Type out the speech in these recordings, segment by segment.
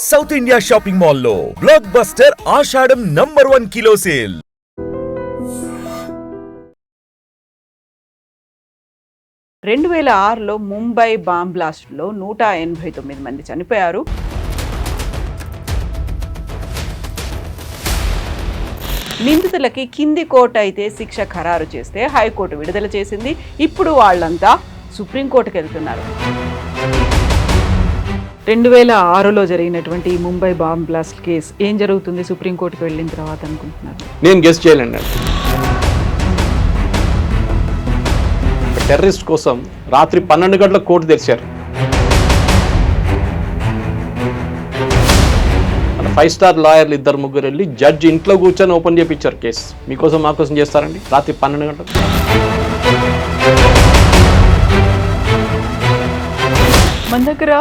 South India shopping మాల్లో block buster ఆషాఢం #1 kilo sale. 2006లో Mumbai bomb బ్లాస్ట్లో 189 మంది చనిపోయారు. నిందితులకి కింది కోర్టు అయితే శిక్ష ఖరారు చేస్తే హైకోర్టు విడుదల చేసింది. ఇప్పుడు వాళ్ళంతా సుప్రీంకోర్టుకు వెళ్తున్నారు. 2006లో జరిగినటువంటి ఈ ముంబై బాంబ్ బ్లాస్ట్ కేసు ఏం జరుగుతుంది సుప్రీంకోర్టుకు వెళ్ళిన తర్వాత అనుకుంటున్నారు? నేను గెస్ చేయలేండి. టెర్రరిస్ట్ కోసం రాత్రి 12 గంటలకు కోర్టు తెరిచారు. 5 స్టార్ లాయర్లు 2-3 వెళ్ళి జడ్జి ఇంట్లో కూర్చొని ఓపెన్ చేయించారు కేసు. మీకోసం మాకోసం చేస్తారండి రాత్రి 12 గంటలకు. మన దగ్గర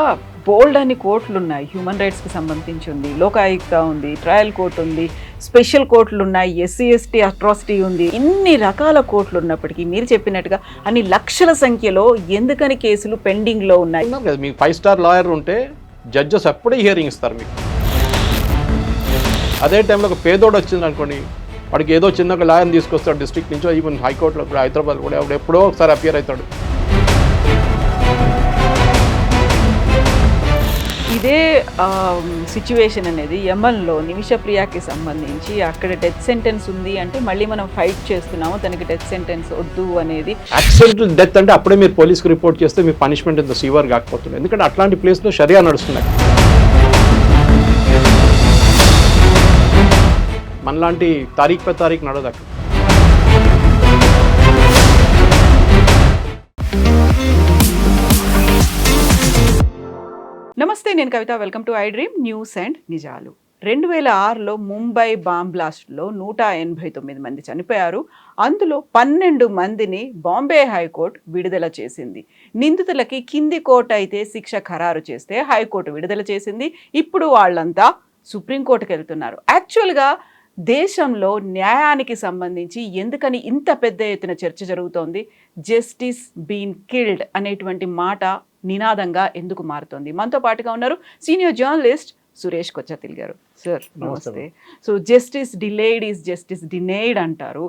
బోల్డ్ అని కోర్టులు ఉన్నాయి. హ్యూమన్ రైట్స్కి సంబంధించి ఉంది, లోకాయుక్త ఉంది, ట్రయల్ కోర్టు ఉంది, స్పెషల్ కోర్టులు ఉన్నాయి, SC ST అట్రాసిటీ ఉంది. ఇన్ని రకాల కోర్టులు ఉన్నప్పటికీ మీరు చెప్పినట్టుగా అన్ని లక్షల సంఖ్యలో ఎందుకని కేసులు పెండింగ్లో ఉన్నాయి? మీకు 5 స్టార్ లాయర్ ఉంటే జడ్జెస్ అప్పుడే హియరింగ్ ఇస్తారు మీకు. అదే టైంలో ఒక పేదోడు వచ్చింది అనుకోండి, వాడికి ఏదో చిన్న ఒక లాయర్ని తీసుకొస్తాడు డిస్ట్రిక్ట్ నుంచో, ఈవెన్ హైకోర్టులో కూడా, హైదరాబాద్ కూడా ఎప్పుడో ఒకసారి అపియర్ అవుతాడు. ఇదే సిచ్యువేషన్ అనేది యమన్లో నిమిషప్రియాకి సంబంధించి అక్కడ డెత్ సెంటెన్స్ ఉంది అంటే మళ్ళీ మనం ఫైట్ చేస్తున్నాము తనకి డెత్ సెంటెన్స్ వద్దు అనేది. యాక్సిడెంటల్ డెత్ అంటే అప్పుడే మీరు పోలీస్కి రిపోర్ట్ చేస్తే మీ పనిష్మెంట్ ఎంత సివియర్ కాకపోతుంది. ఎందుకంటే అట్లాంటి ప్లేస్లో షరియా నడుస్తున్నాయి. మనలాంటి తారీఖు పై తారీఖు నడదు అక్కడ. నమస్తే, నేను Kavitha. Welcome to I dream news and నిజాలు. 2006లో ముంబై బాంబ్ బ్లాస్ట్లో 189 మంది చనిపోయారు. అందులో 12 మందిని బాంబే హైకోర్టు విడుదల చేసింది. నిందితులకి కింది కోర్టు అయితే శిక్ష ఖరారు చేస్తే హైకోర్టు విడుదల చేసింది. ఇప్పుడు వాళ్ళంతా సుప్రీంకోర్టుకు వెళ్తున్నారు. యాక్చువల్గా దేశంలో న్యాయానికి సంబంధించి ఎందుకని ఇంత పెద్ద ఎత్తున చర్చ జరుగుతోంది? జస్టిస్ బీన్ కిల్డ్ అనేటువంటి మాట నినాదంగా ఎందుకు మారుతోంది? మనతో పాటుగా ఉన్నారు సీనియర్ జర్నలిస్ట్ సురేష్ కొచ్చతిల్ గారు. సార్ నమస్తే. So justice delayed is justice denied అంటారు.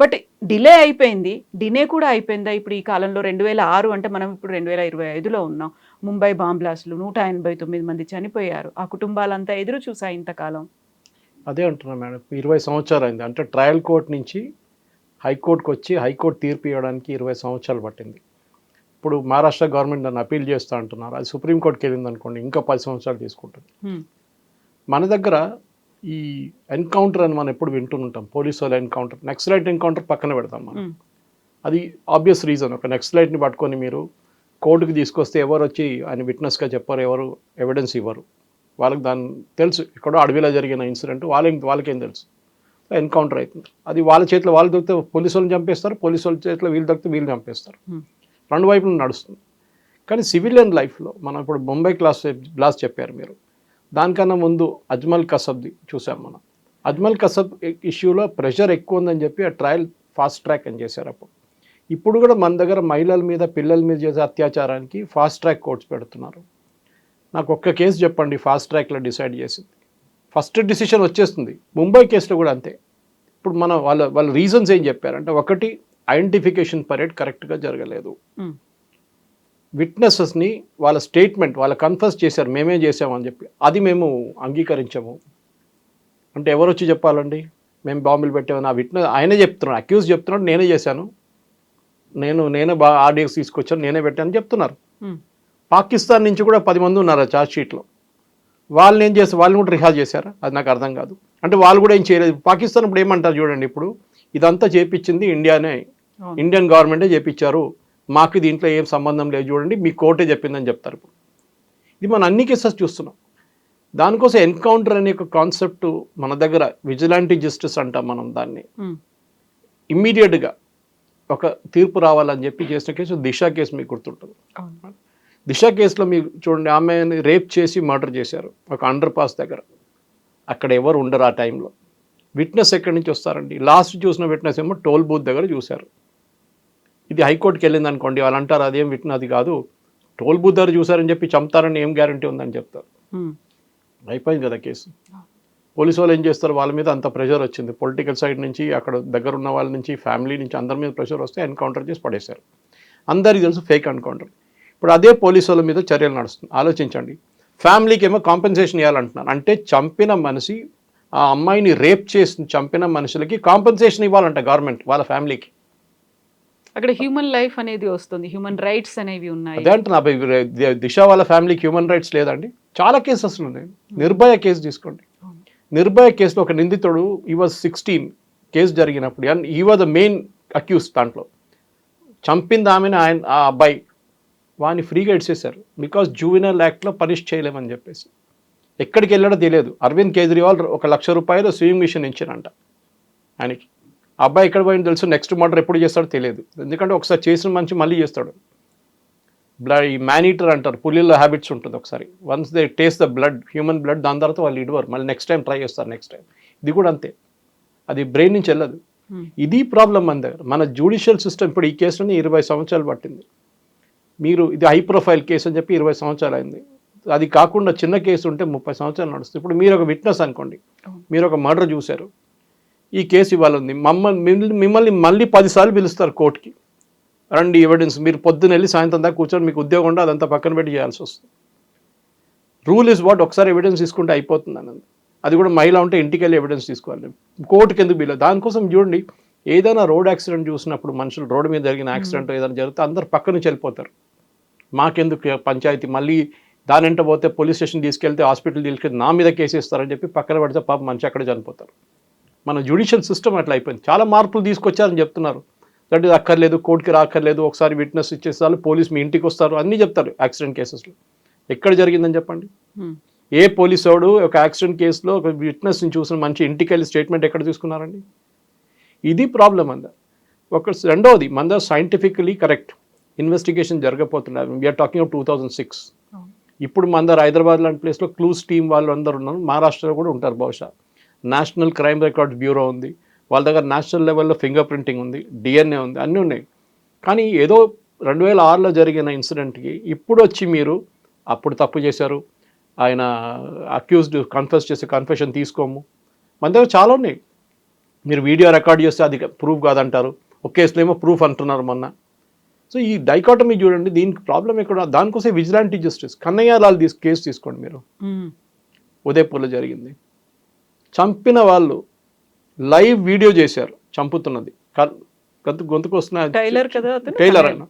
బట్ డిలే అయిపోయింది, డినే కూడా అయిపోయిందా ఇప్పుడు ఈ కాలంలో? 2006 అంటే మనం ఇప్పుడు 2025లో ఉన్నాం. ముంబై బాంబ్ బ్లాస్ట్లు 189 మంది చనిపోయారు. ఆ కుటుంబాలంతా ఎదురు చూసా ఇంతకాలం. అదే అంటున్నా మేడం, 20 సంవత్సరాలు అయింది. అంటే ట్రయల్ కోర్ట్ నుంచి హైకోర్టుకు వచ్చి హైకోర్టు తీర్పు ఇవ్వడానికి 20 సంవత్సరాలు పట్టింది. ఇప్పుడు మహారాష్ట్ర గవర్నమెంట్ దాన్ని అపీల్ చేస్తూ అంటున్నారు. అది సుప్రీంకోర్టుకి వెళ్ళింది అనుకోండి, ఇంకా 10 సంవత్సరాలు తీసుకుంటుంది. మన దగ్గర ఈ ఎన్కౌంటర్ అని మనం ఎప్పుడు వింటుంటాం, పోలీసు వాళ్ళ ఎన్కౌంటర్, నక్సలైట్ ఎన్కౌంటర్ పక్కన పెడతాం మనం. అది ఆబ్వియస్ రీజన్. ఒక నక్సలైట్ని పట్టుకొని మీరు కోర్టుకి తీసుకొస్తే ఎవరు వచ్చి ఆయన విట్నెస్గా చెప్పారు, ఎవరు ఎవిడెన్స్ ఇవ్వరు. వాళ్ళకి దాన్ని తెలుసు, ఎక్కడో అడవిలో జరిగిన ఇన్సిడెంట్ వాళ్ళకేం తెలుసు. ఎన్కౌంటర్ అవుతుంది, అది వాళ్ళ చేతిలో వాళ్ళు దొరికితే పోలీసు వాళ్ళని చంపేస్తారు, పోలీసు వాళ్ళ చేతిలో వీళ్ళు దొరికితే వీళ్ళు చంపేస్తారు. రెండు వైపులు నడుస్తుంది. కానీ సివిలియన్ లైఫ్లో మనం ఇప్పుడు ముంబై బ్లాస్ట్ చెప్పారు మీరు, దానికన్నా ముందు అజ్మల్ కసబ్ది చూసాం మనం. అజ్మల్ కసబ్ ఇష్యూలో ప్రెషర్ ఎక్కువ ఉందని చెప్పి ఆ ట్రయల్ ఫాస్ట్ ట్రాక్ అని చేశారు అప్పుడు. ఇప్పుడు కూడా మన దగ్గర మహిళల మీద పిల్లల మీద చేసే అత్యాచారానికి ఫాస్ట్ ట్రాక్ కోర్ట్స్ పెడుతున్నారు. నాకు ఒక్క కేసు చెప్పండి ఫాస్ట్ ట్రాక్లో డిసైడ్ చేసింది, ఫస్ట్ డిసిషన్ వచ్చేస్తుంది. ముంబై కేసులో కూడా అంతే. ఇప్పుడు మన వాళ్ళ రీజన్స్ ఏం చెప్పారంటే, ఒకటి ఐడెంటిఫికేషన్ పరేడ్ కరెక్ట్గా జరగలేదు. విట్నెసెస్ని వాళ్ళ స్టేట్మెంట్ వాళ్ళు కన్ఫర్స్ చేశారు, మేమే చేసామని చెప్పి, అది మేము అంగీకరించాము. అంటే ఎవరు వచ్చి చెప్పాలండి మేము బాంబులు పెట్టామని? ఆ విట్నెస్ ఆయనే చెప్తున్నాడు, అక్యూజ్ చెప్తున్నాడు నేనే చేశాను, నేనే ఆడియోస్ తీసుకొచ్చాను, నేనే పెట్టాను చెప్తున్నారు. పాకిస్తాన్ నుంచి కూడా 10 మంది ఉన్నారు ఆ ఛార్జ్ షీట్లో. వాళ్ళని ఏం చేస్తారు, వాళ్ళని కూడా రిహాల్ చేశారా? అది నాకు అర్థం కాదు. అంటే వాళ్ళు కూడా ఏం చేయలేదు. పాకిస్తాన్ ఇప్పుడు ఏమంటారు చూడండి, ఇప్పుడు ఇదంతా చేపించింది ఇండియానే, ఇండియన్ గవర్నమెంటే చేపించారు, మాకు దీంట్లో ఏం సంబంధం లేదు చూడండి, మీ కోర్టే చెప్పిందని చెప్తారు. ఇప్పుడు ఇది మనం అన్ని కేసెస్ చూస్తున్నాం. దానికోసం ఎన్కౌంటర్ అనే ఒక కాన్సెప్ట్ మన దగ్గర విజిలాంటీ జస్టిస్ అంటాం మనం దాన్ని. ఇమ్మీడియట్గా ఒక తీర్పు రావాలని చెప్పి చేసిన కేసు దిశ కేసు మీకు గుర్తుంటుంది. దిశ కేసులో మీరు చూడండి, ఆమెని రేప్ చేసి మర్డర్ చేశారు ఒక అండర్ పాస్ దగ్గర. అక్కడ ఎవరు ఉండరు ఆ టైంలో. విట్నెస్ ఎక్కడి నుంచి వస్తారండి? లాస్ట్ చూసిన విట్నెస్ ఏమో టోల్ బూత్ దగ్గర చూశారు. ఇది హైకోర్టుకి వెళ్ళింది అనుకోండి, వాళ్ళు అంటారు అదేం విట్నెస్ అది కాదు, టోల్ బూత్ దగ్గర చూసారని చెప్పి చంపుతారని ఏం గ్యారంటీ ఉందని చెప్తారు. అయిపోయింది కదా కేసు. పోలీసు వాళ్ళు ఏం చేస్తారు, వాళ్ళ మీద అంత ప్రెషర్ వచ్చింది, పొలిటికల్ సైడ్ నుంచి, అక్కడ దగ్గర ఉన్న వాళ్ళ నుంచి, ఫ్యామిలీ నుంచి, అందరి మీద ప్రెషర్ వస్తే ఎన్కౌంటర్ చేసి పడేశారు. అందరికీ తెలుసు ఫేక్ ఎన్కౌంటర్. ఇప్పుడు అదే పోలీసు వాళ్ళ మీద చర్యలు నడుస్తుంది. ఆలోచించండి, ఫ్యామిలీకి ఏమో కాంపెన్సేషన్ ఇవ్వాలంటున్నారు. అంటే చంపిన మనిషి, ఆ అమ్మాయిని రేప్ చేసి చంపిన మనుషులకి కాంపెన్సేషన్ ఇవ్వాలంట గవర్నమెంట్ వాళ్ళ ఫ్యామిలీకి. అక్కడ హ్యూమన్ లైఫ్ అనేది వస్తుంది, హ్యూమన్ రైట్స్ అనేవి ఉన్నాయి. అదే అంటున్నా, దిశ వాళ్ళ ఫ్యామిలీకి హ్యూమన్ రైట్స్ లేదండి. చాలా కేసెస్ ఉన్నాయి. నిర్భయ కేసు తీసుకోండి. నిర్భయ కేసులో ఒక నిందితుడు, ఈ వాజ్ 16 కేసు జరిగినప్పుడు, అండ్ ఈ వాజ్ ద మెయిన్ అక్యూస్. దాంట్లో చంపింది ఆమెను, ఆ అబ్బాయి వాడిని ఫ్రీగా ఇచ్చేశారు. బికాస్ జూవినల్ యాక్ట్లో పనిష్ చేయలేమని చెప్పేసి. ఎక్కడికి వెళ్ళాడో తెలియదు. అరవింద్ కేజ్రీవాల్ ₹1,00,000 స్విమ్మింగ్ మిషన్ ఇచ్చారంట ఆయనకి. ఆ అబ్బాయి ఎక్కడ పోయిందో తెలుసు, నెక్స్ట్ మర్డర్ ఎప్పుడు చేస్తాడో తెలియదు. ఎందుకంటే ఒకసారి చేసిన మనిషి మళ్ళీ చేస్తాడు. బ్లడ్, ఈ మ్యానీటర్ అంటారు, పులిల్లో హ్యాబిట్స్ ఉంటుంది. ఒకసారి once they taste the blood, human blood, దాని తర్వాత వాళ్ళు ఇడవరు, మళ్ళీ నెక్స్ట్ టైం ట్రై చేస్తారు. నెక్స్ట్ టైం ఇది కూడా అంతే, అది బ్రెయిన్ నుంచి వెళ్ళదు. ఇది ప్రాబ్లం మన దగ్గర. మన జ్యుడిషియల్ సిస్టమ్ ఇప్పుడు ఈ కేసులోనే 20 సంవత్సరాలు పట్టింది. మీరు ఇది హై ప్రొఫైల్ కేసు అని చెప్పి 20 సంవత్సరాలు అయింది. అది కాకుండా చిన్న కేసు ఉంటే 30 సంవత్సరాలు నడుస్తుంది. ఇప్పుడు మీరు ఒక విట్నెస్ అనుకోండి, మీరు ఒక మర్డర్ చూశారు, ఈ కేసు ఇవాళ ఉంది, మిమ్మల్ని మళ్ళీ 10 సార్లు పిలుస్తారు కోర్టుకి, రండి ఎవిడెన్స్. మీరు పొద్దున్న వెళ్ళి సాయంత్రం దాకా కూర్చొని మీకు ఉద్యోగం ఉంటే అదంతా పక్కన పెట్టి చేయాల్సి వస్తుంది. రూల్ ఇస్ వాట్, ఒకసారి ఎవిడెన్స్ తీసుకుంటే అయిపోతుంది అన్నది. అది కూడా మహిళ ఉంటే ఇంటికి వెళ్ళి ఎవిడెన్స్ తీసుకోవాలి, కోర్టుకి ఎందుకు బిల్లు. దానికోసం చూడండి, ఏదైనా రోడ్ యాక్సిడెంట్ చూసినప్పుడు మనుషులు రోడ్డు మీద జరిగిన యాక్సిడెంట్ ఏదైనా జరిగితే అందరు పక్క నుంచి వెళ్ళిపోతారు. మాకెందుకు పంచాయతీ, మళ్ళీ దాని వెంట పోతే పోలీస్ స్టేషన్ తీసుకెళ్తే, హాస్పిటల్ తీసుకెళ్తే నా మీద కేసు ఇస్తారని చెప్పి పక్కన పడితే పాప మనిషి అక్కడే చనిపోతారు. మన జ్యుడిషియల్ సిస్టమ్ అట్లా అయిపోయింది. చాలా మార్పులు తీసుకొచ్చారని చెప్తున్నారు. దట్ ఇది అక్కర్లేదు, కోర్టుకి రాక్కర్లేదు, ఒకసారి విట్నెస్ ఇచ్చేస్తారు, పోలీస్ మీ ఇంటికి వస్తారు, అన్నీ చెప్తారు. యాక్సిడెంట్ కేసెస్లో ఎక్కడ జరిగిందని చెప్పండి. ఏ పోలీసు వాడు ఒక యాక్సిడెంట్ కేసులో ఒక విట్నెస్ని చూసిన మంచి ఇంటికి వెళ్ళి స్టేట్మెంట్ ఎక్కడ తీసుకున్నారండి? ఇది ప్రాబ్లం అంద. రెండవది, మన సైంటిఫికలీ కరెక్ట్ ఇన్వెస్టిగేషన్ జరగపోతున్నారు. We're talking of 2006. ఇప్పుడు మన హైదరాబాద్ లాంటి ప్లేస్లో క్లూస్ టీమ్ వాళ్ళు అందరూ ఉన్నారు. మహారాష్ట్రలో కూడా ఉంటారు బహుశా. నేషనల్ క్రైమ్ రికార్డ్స్ బ్యూరో ఉంది, వాళ్ళ దగ్గర నేషనల్ లెవెల్లో ఫింగర్ ప్రింటింగ్ ఉంది, డిఎన్ఏ ఉంది, అన్నీ ఉన్నాయి. కానీ ఏదో 2006లో జరిగిన ఇన్సిడెంట్కి ఇప్పుడు వచ్చి మీరు అప్పుడు తప్పు చేశారు, ఆయన అక్యూజ్డ్ కన్ఫెస్ చేసి కన్ఫెషన్ తీసుకోము, మన దగ్గర చాలా ఉన్నాయి. మీరు వీడియో రికార్డ్ చేస్తే అది ప్రూఫ్ కాదంటారు, ఒక కేసులో ఏమో ప్రూఫ్ అంటున్నారు మొన్న. సో ఈ డైకాటమీ చూడండి, దీనికి ప్రాబ్లం ఎక్కడ. దానికోసం విజిలాంటీ జస్టిస్. కన్నయ్య లాల్ కేసు తీసుకోండి మీరు, ఉదయపూర్లో జరిగింది. చంపిన వాళ్ళు లైవ్ వీడియో చేశారు చంపుతున్నది, గొంతుకు వస్తున్న టైలర్ కదా, టైలర్ అయినా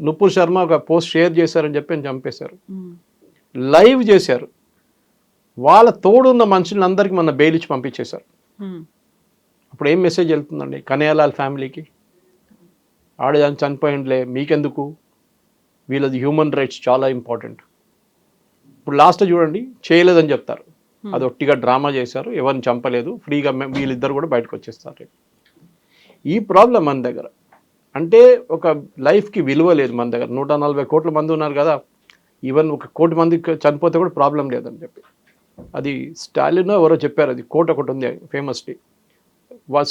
నుపూర్ శర్మ ఒక పోస్ట్ షేర్ చేశారని చెప్పి చంపేశారు. లైవ్ చేశారు. వాళ్ళ తోడున్న మనుషులను అందరికీ మన బెయిల్ ఇచ్చి పంపించేశారు. అప్పుడు ఏం మెసేజ్ వెళ్తుందండి కనయ్యలాల్ ఫ్యామిలీకి? ఆడదాన్ని చనిపోయిండ్లే, మీకెందుకు, వీళ్ళది హ్యూమన్ రైట్స్ చాలా ఇంపార్టెంట్. ఇప్పుడు లాస్ట్ చూడండి, చేయలేదని చెప్తారు, అది ఒట్టిగా డ్రామా చేశారు, ఎవరిని చంపలేదు, ఫ్రీగా వీళ్ళిద్దరు కూడా బయటకు వచ్చేస్తారు. ఈ ప్రాబ్లం మన దగ్గర. అంటే ఒక లైఫ్కి విలువ లేదు మన దగ్గర. 140 కోట్ల మంది ఉన్నారు కదా, ఈవెన్ 1 కోటి మంది చనిపోతే కూడా ప్రాబ్లం లేదని చెప్పి. అది స్టాలిన్ ఎవరో చెప్పారు, అది కోట్ ఒకటి ఉంది famously,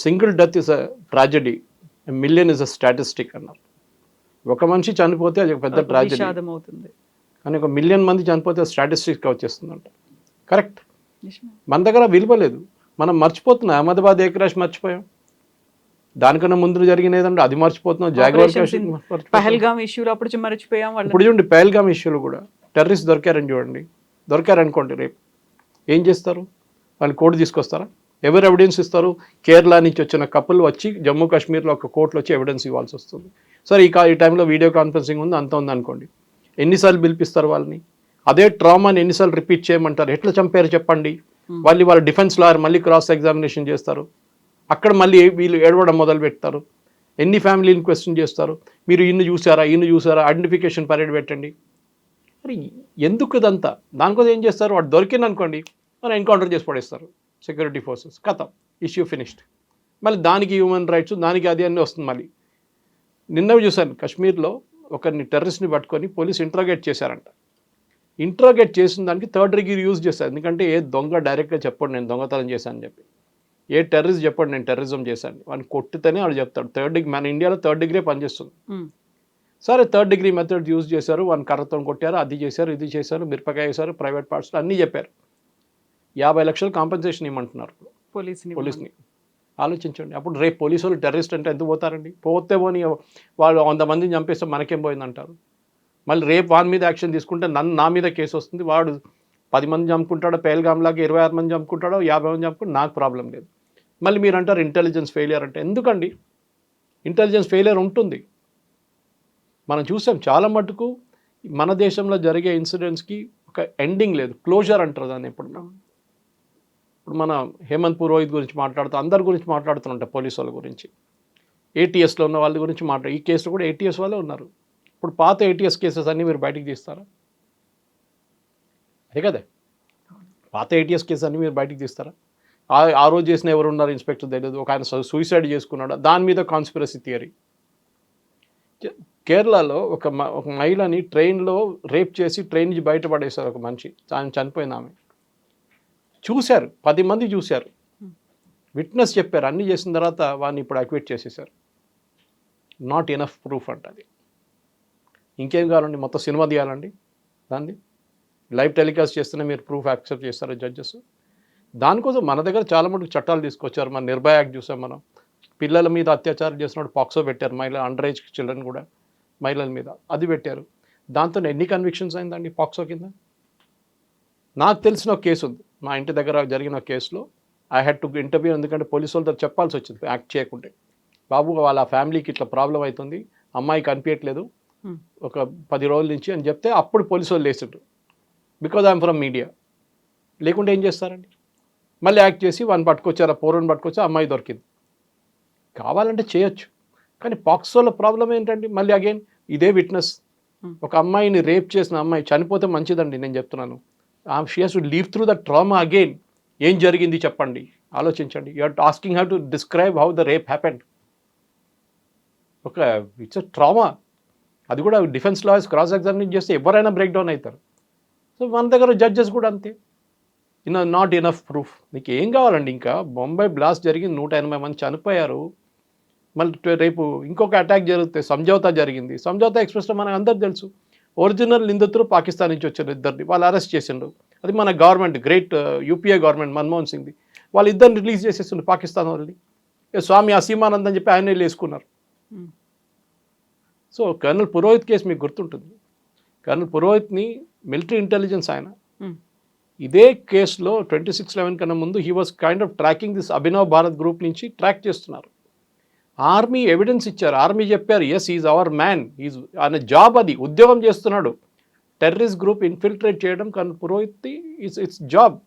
single death is a tragedy, million is a statistic అన్నారు. ఒక మనిషి చనిపోతే అది ఒక పెద్ద ట్రాజెడీ అవుతుంది, కానీ 1 మిలియన్ మంది చనిపోతే స్టాటిస్టిక్గా వచ్చేస్తుందంట. కరెక్ట్. మన దగ్గర విలువ లేదు, మనం మర్చిపోతున్నాం. అహ్మదాబాద్ ఏక్రాష్ మర్చిపోయాం, దానికన్నా ముందు జరిగిన ఏదంటే అది మర్చిపోతున్నాం. జాగ్వార్ పహల్గామ్ ఇష్యూలు అప్పుడు మర్చిపోయాం. ఇప్పుడు చూడండి, పహల్గామ్ ఇష్యూలు కూడా టెర్రరిస్ట్ దొరికారని చూడండి, దొరికారనుకోండి, రేపు ఏం చేస్తారు? వాళ్ళు కోర్టు తీసుకొస్తారా? ఎవరు ఎవిడెన్స్ ఇస్తారు? కేరళ నుంచి వచ్చిన కపుల్ వచ్చి జమ్మూ కాశ్మీర్లో ఒక కోర్టులో వచ్చి ఎవిడెన్స్ ఇవ్వాల్సి వస్తుంది. సరే ఈ టైంలో వీడియో కాన్ఫరెన్సింగ్ ఉంది, అంత ఉంది అనుకోండి, ఎన్నిసార్లు పిలిపిస్తారు వాళ్ళని? అదే ట్రామాని ఎన్నిసార్లు రిపీట్ చేయమంటారు? ఎట్లా చంపారు చెప్పండి? వాళ్ళ డిఫెన్స్ లాయర్ మళ్ళీ క్రాస్ ఎగ్జామినేషన్ చేస్తారు, అక్కడ మళ్ళీ వీళ్ళు ఏడవడం మొదలు పెడతారు, ఎన్ని ఫ్యామిలీని క్వశ్చన్ చేస్తారు, మీరు ఇన్ని చూసారా, ఐడెంటిఫికేషన్ పరేడ్ పెట్టండి. మరి ఎందుకు ఇదంతా? దానికోసం ఏం చేస్తారు? వాడు దొరికింది అనుకోండి, మనం ఎన్కౌంటర్ చేసి పడేస్తారు సెక్యూరిటీ ఫోర్సెస్, కథం, ఇష్యూ ఫినిష్డ్. మళ్ళీ దానికి హ్యూమన్ రైట్స్, దానికి అది అన్నీ వస్తుంది. మళ్ళీ నిన్నవి చూశాను, కాశ్మీర్లో ఒకరిని టెర్రరిస్ట్ని పట్టుకొని పోలీసు ఇంట్రాగేట్ చేశారంట. ఇంట్రాగేట్ చేసిన దానికి 3rd డిగ్రీ యూజ్ చేశారు. ఎందుకంటే ఏ దొంగ డైరెక్ట్గా చెప్పండి నేను దొంగతనం చేశాను అని చెప్పి, ఏ టెర్రరిస్ట్ చెప్పండి నేను టెర్రరిజం చేశాను, వాడిని కొట్టితేనే వాడు చెప్తాడు. 3rd డిగ్రీ, మన ఇండియాలో 3rd డిగ్రీ పనిచేస్తుంది. సరే 3rd డిగ్రీ మెథడ్ యూజ్ చేశారు, వాడిని కర్రతో కొట్టారు, అది చేశారు, ఇది చేశారు, మిరపకాయ వేశారు, ప్రైవేట్ పార్ట్స్లో అన్నీ చెప్పారు. 50 లక్షలు కాంపెన్సేషన్ ఇవ్వమంటున్నారు ఇప్పుడు పోలీసుని పోలీస్ని. ఆలోచించండి. అప్పుడు రేపు పోలీసు వాళ్ళు టెర్రరిస్ట్ అంటే ఎందుకు పోతారండి? పోతే పోని వాళ్ళు 100 మందిని చంపేస్తే మనకేం పోయిందంటారు? మళ్ళీ రేపు వాని మీద యాక్షన్ తీసుకుంటే నా మీద కేసు వస్తుంది. వాడు 10 మంది చంపుకుంటాడో, పేల్గామ్లాగా 26 మంది చంపుకుంటాడో, 50 మంది చంపుకుంటే నాకు ప్రాబ్లం లేదు. మళ్ళీ మీరు అంటారు ఇంటెలిజెన్స్ ఫెయిలియర్ అంటే. ఎందుకండి ఇంటెలిజెన్స్ ఫెయిలియర్ ఉంటుంది? మనం చూసాం చాలా మటుకు మన దేశంలో జరిగే ఇన్సిడెంట్స్కి ఒక ఎండింగ్ లేదు, క్లోజర్ అంటారు దాన్ని. ఇప్పుడు మన హేమంత్ పురోహిత్ గురించి మాట్లాడుతూ అందరి గురించి మాట్లాడుతుంటాం, పోలీసు వాళ్ళ గురించి, ఏటీఎస్లో ఉన్న వాళ్ళ గురించి ఈ కేసులో కూడా ఏటీఎస్ వాళ్ళే ఉన్నారు. ఇప్పుడు పాత ఏటీఎస్ కేసెస్ అన్నీ మీరు బయటికి తీస్తారా? అదే కదా, పాత ఏటీఎస్ కేసెస్ అన్నీ మీరు బయటికి తీస్తారా? ఆ రోజు చేసిన ఎవరు ఉన్నారు ఇన్స్పెక్టర్ తెలియదు, ఒక ఆయన సూసైడ్ చేసుకున్నాడు, దాని మీద కాన్స్పిరసీ థియరీ. కేరళలో ఒక మహిళని ట్రైన్లో రేప్ చేసి ట్రైన్ నుంచి బయటపడేశారు ఒక మనిషి, చనిపోయింది ఆమె. చూశారు, 10 మంది చూశారు, విట్నెస్ చెప్పారు, అన్నీ చేసిన తర్వాత వాడిని ఇప్పుడు అక్విట్ చేసేసారు. నాట్ ఎనఫ్ ప్రూఫ్ అంట అది. ఇంకేం కావాలండి? మొత్తం సినిమా తీయాలండి దాన్ని? లైవ్ టెలికాస్ట్ చేస్తేనే మీరు ప్రూఫ్ యాక్సెప్ట్ చేస్తారు జడ్జెస్? దానికోసం మన దగ్గర చాలా మటుకు చట్టాలు తీసుకొచ్చారు. మన నిర్భయ యాక్ట్ చూసాం మనం. పిల్లల మీద అత్యాచారం చేసినప్పుడు పాక్సో పెట్టారు, మహిళ అండర్ ఏజ్ చిల్డ్రన్ కూడా మహిళల మీద అది పెట్టారు. దాంతో ఎన్ని కన్విక్షన్స్ అయిందండి పాక్సో కింద? నాకు తెలిసిన ఒక కేసు ఉంది, మా ఇంటి దగ్గర జరిగిన కేసులో ఐ హ్యాడ్ టు ఇంటర్వ్యూ, ఎందుకంటే పోలీసు వాళ్ళతో చెప్పాల్సి వచ్చింది యాక్ట్ చేయకుంటే. బాబు వాళ్ళ ఫ్యామిలీకి ఇట్లా ప్రాబ్లం అవుతుంది, అమ్మాయి కనిపించట్లేదు ఒక 10 రోజుల నుంచి అని చెప్తే అప్పుడు పోలీసు వాళ్ళు లేచిండ్రు, బికాజ్ ఐఎమ్ ఫ్రమ్ మీడియా. లేకుంటే ఏం చేస్తారండి? మళ్ళీ యాక్ట్ చేసి వాడిని పట్టుకొచ్చారు, ఆ పోరుని పట్టుకొచ్చి అమ్మాయి దొరికింది. కావాలంటే చేయొచ్చు, కానీ పాక్సోలో ప్రాబ్లం ఏంటండి? మళ్ళీ అగైన్ ఇదే విట్నెస్. ఒక అమ్మాయిని రేప్ చేసిన అమ్మాయి చనిపోతే మంచిదండి, నేను చెప్తున్నాను. She has to leave through the trauma again. ఏం జరిగింది చెప్పండి, ఆలోచించండి. You are asking how to describe how the rape happened. ఒక ఇట్స్ అ ట్రామా. అది కూడా డిఫెన్స్ లాయర్స్ క్రాస్ ఎగ్జామినేషన్ చేస్తే ఎవరైనా బ్రేక్ డౌన్ అవుతారు. సో మన దగ్గర జడ్జెస్ కూడా అంతే. Not enough proof. మీకు ఏం కావాలండి? ఇంకా బొంబాయి బ్లాస్ట్ జరిగింది, 180 మంది చనిపోయారు. మళ్ళీ రేపు ఇంకొక అటాక్ జరిగితే, సంజౌతా జరిగింది. సంజౌతా ఎక్స్ప్రెస్లో మనకు అందరు తెలుసు, ఒరిజినల్ నిందితులు పాకిస్తాన్ నుంచి వచ్చారు, ఇద్దరిని వాళ్ళు అరెస్ట్ చేసిండ్రు. అది మన government, great UPA government, Manmohan సింగ్ది. వాళ్ళు ఇద్దరిని రిలీజ్ చేసేసిండ్రు పాకిస్తాన్ వాళ్ళని. స్వామి అసీమానంద్ అని చెప్పి ఆయన వేసుకున్నారు. సో కర్నల్ పురోహిత్ కేసు మీకు గుర్తుంటుంది. కర్నల్ పురోహిత్ని మిలిటరీ ఇంటెలిజెన్స్ ఆయన. ఇదే కేసులో 26/11 కన్నా ముందు he was kind of tracking this Abhinav Bharat group నుంచి ట్రాక్ చేస్తున్నారు. ఆర్మీ ఎవిడెన్స్ ఇచ్చారు, ఆర్మీ చెప్పారు yes is our man, is ఆయన జాబ్, అది ఉద్యోగం చేస్తున్నాడు. టెర్రరిస్ట్ గ్రూప్ ఇన్ఫిల్ట్రేట్ చేయడం కర్నల్ పురోహిత్ ఇట్స్ జాబ్.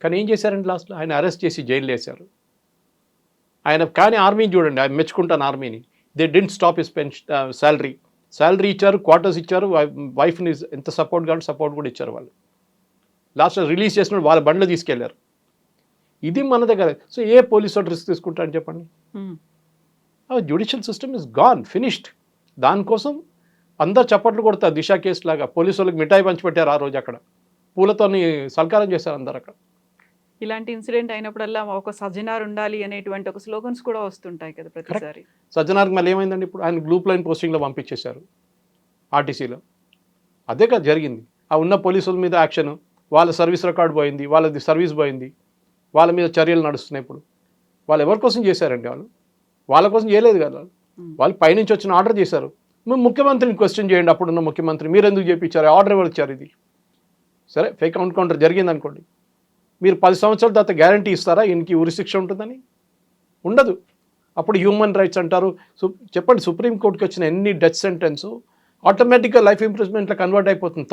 కానీ ఏం చేశారండి లాస్ట్లో? ఆయన అరెస్ట్ చేసి జైలు వేశారు ఆయన. కానీ ఆర్మీని చూడండి, ఆయన మెచ్చుకుంటాను ఆర్మీని. They didn't stop his salary ఇచ్చారు, క్వార్టర్స్ ఇచ్చారు, వైఫ్ని ఎంత సపోర్ట్ కావాలి సపోర్ట్ కూడా ఇచ్చారు వాళ్ళు. లాస్ట్ రిలీజ్ చేసినప్పుడు వాళ్ళ బండ్లు తీసుకెళ్లారు. ఇది మన దగ్గర. సో ఏ పోలీసు వాడు రిస్క్ తీసుకుంటారని చెప్పండి? Judicial system is gone, finished. దానికోసం అందరు చప్పట్లు కొడతారు. దిశ కేసు లాగా పోలీసు వాళ్ళకి మిఠాయి పంచిపెట్టారు ఆ రోజు, అక్కడ పూలతోని సల్కారం చేశారు అందరు అక్కడ. ఇలాంటి ఇన్సిడెంట్ అయినప్పుడల్లా ఒక సజ్జనార్ ఉండాలి అనేటువంటి ఒక స్లోగన్స్ కూడా వస్తుంటాయి కదా ప్రతిసారి. సజ్జనార్కి మళ్ళీ ఏమైందండి? ఇప్పుడు ఆయన గ్రూప్ లైన్ పోస్టింగ్లో పంపించేశారు ఆర్టీసీలో. అదే కదా జరిగింది. ఆ ఉన్న పోలీసుల మీద యాక్షన్, వాళ్ళ సర్వీస్ రికార్డు పోయింది, వాళ్ళది సర్వీస్ పోయింది, వాళ్ళ మీద చర్యలు నడుస్తున్నాయి. ఇప్పుడు వాళ్ళు ఎవరి కోసం చేశారండి? వాళ్ళ కోసం చేయలేదు కదా. వాళ్ళు పైనుంచి వచ్చిన ఆర్డర్ చేశారు. మేము ముఖ్యమంత్రిని క్వశ్చన్ చేయండి, అప్పుడున్న ముఖ్యమంత్రి మీరు ఎందుకు చేయించారు, ఆర్డర్ ఎవరు ఇచ్చారు? ఇది సరే ఫేక్ ఎన్కౌంటర్ జరిగింది అనుకోండి, మీరు 10 సంవత్సరాల తర్వాత గ్యారంటీ ఇస్తారా ఈయనకి ఉరిశిక్ష ఉంటుందని? ఉండదు. అప్పుడు హ్యూమన్ రైట్స్ అంటారు. చెప్పండి, సుప్రీంకోర్టుకి వచ్చిన ఎన్ని డెత్ సెంటెన్స్ ఆటోమేటిక్గా లైఫ్ ఇంప్రిజ్మెంట్లో కన్వర్ట్ అయిపోతుంది.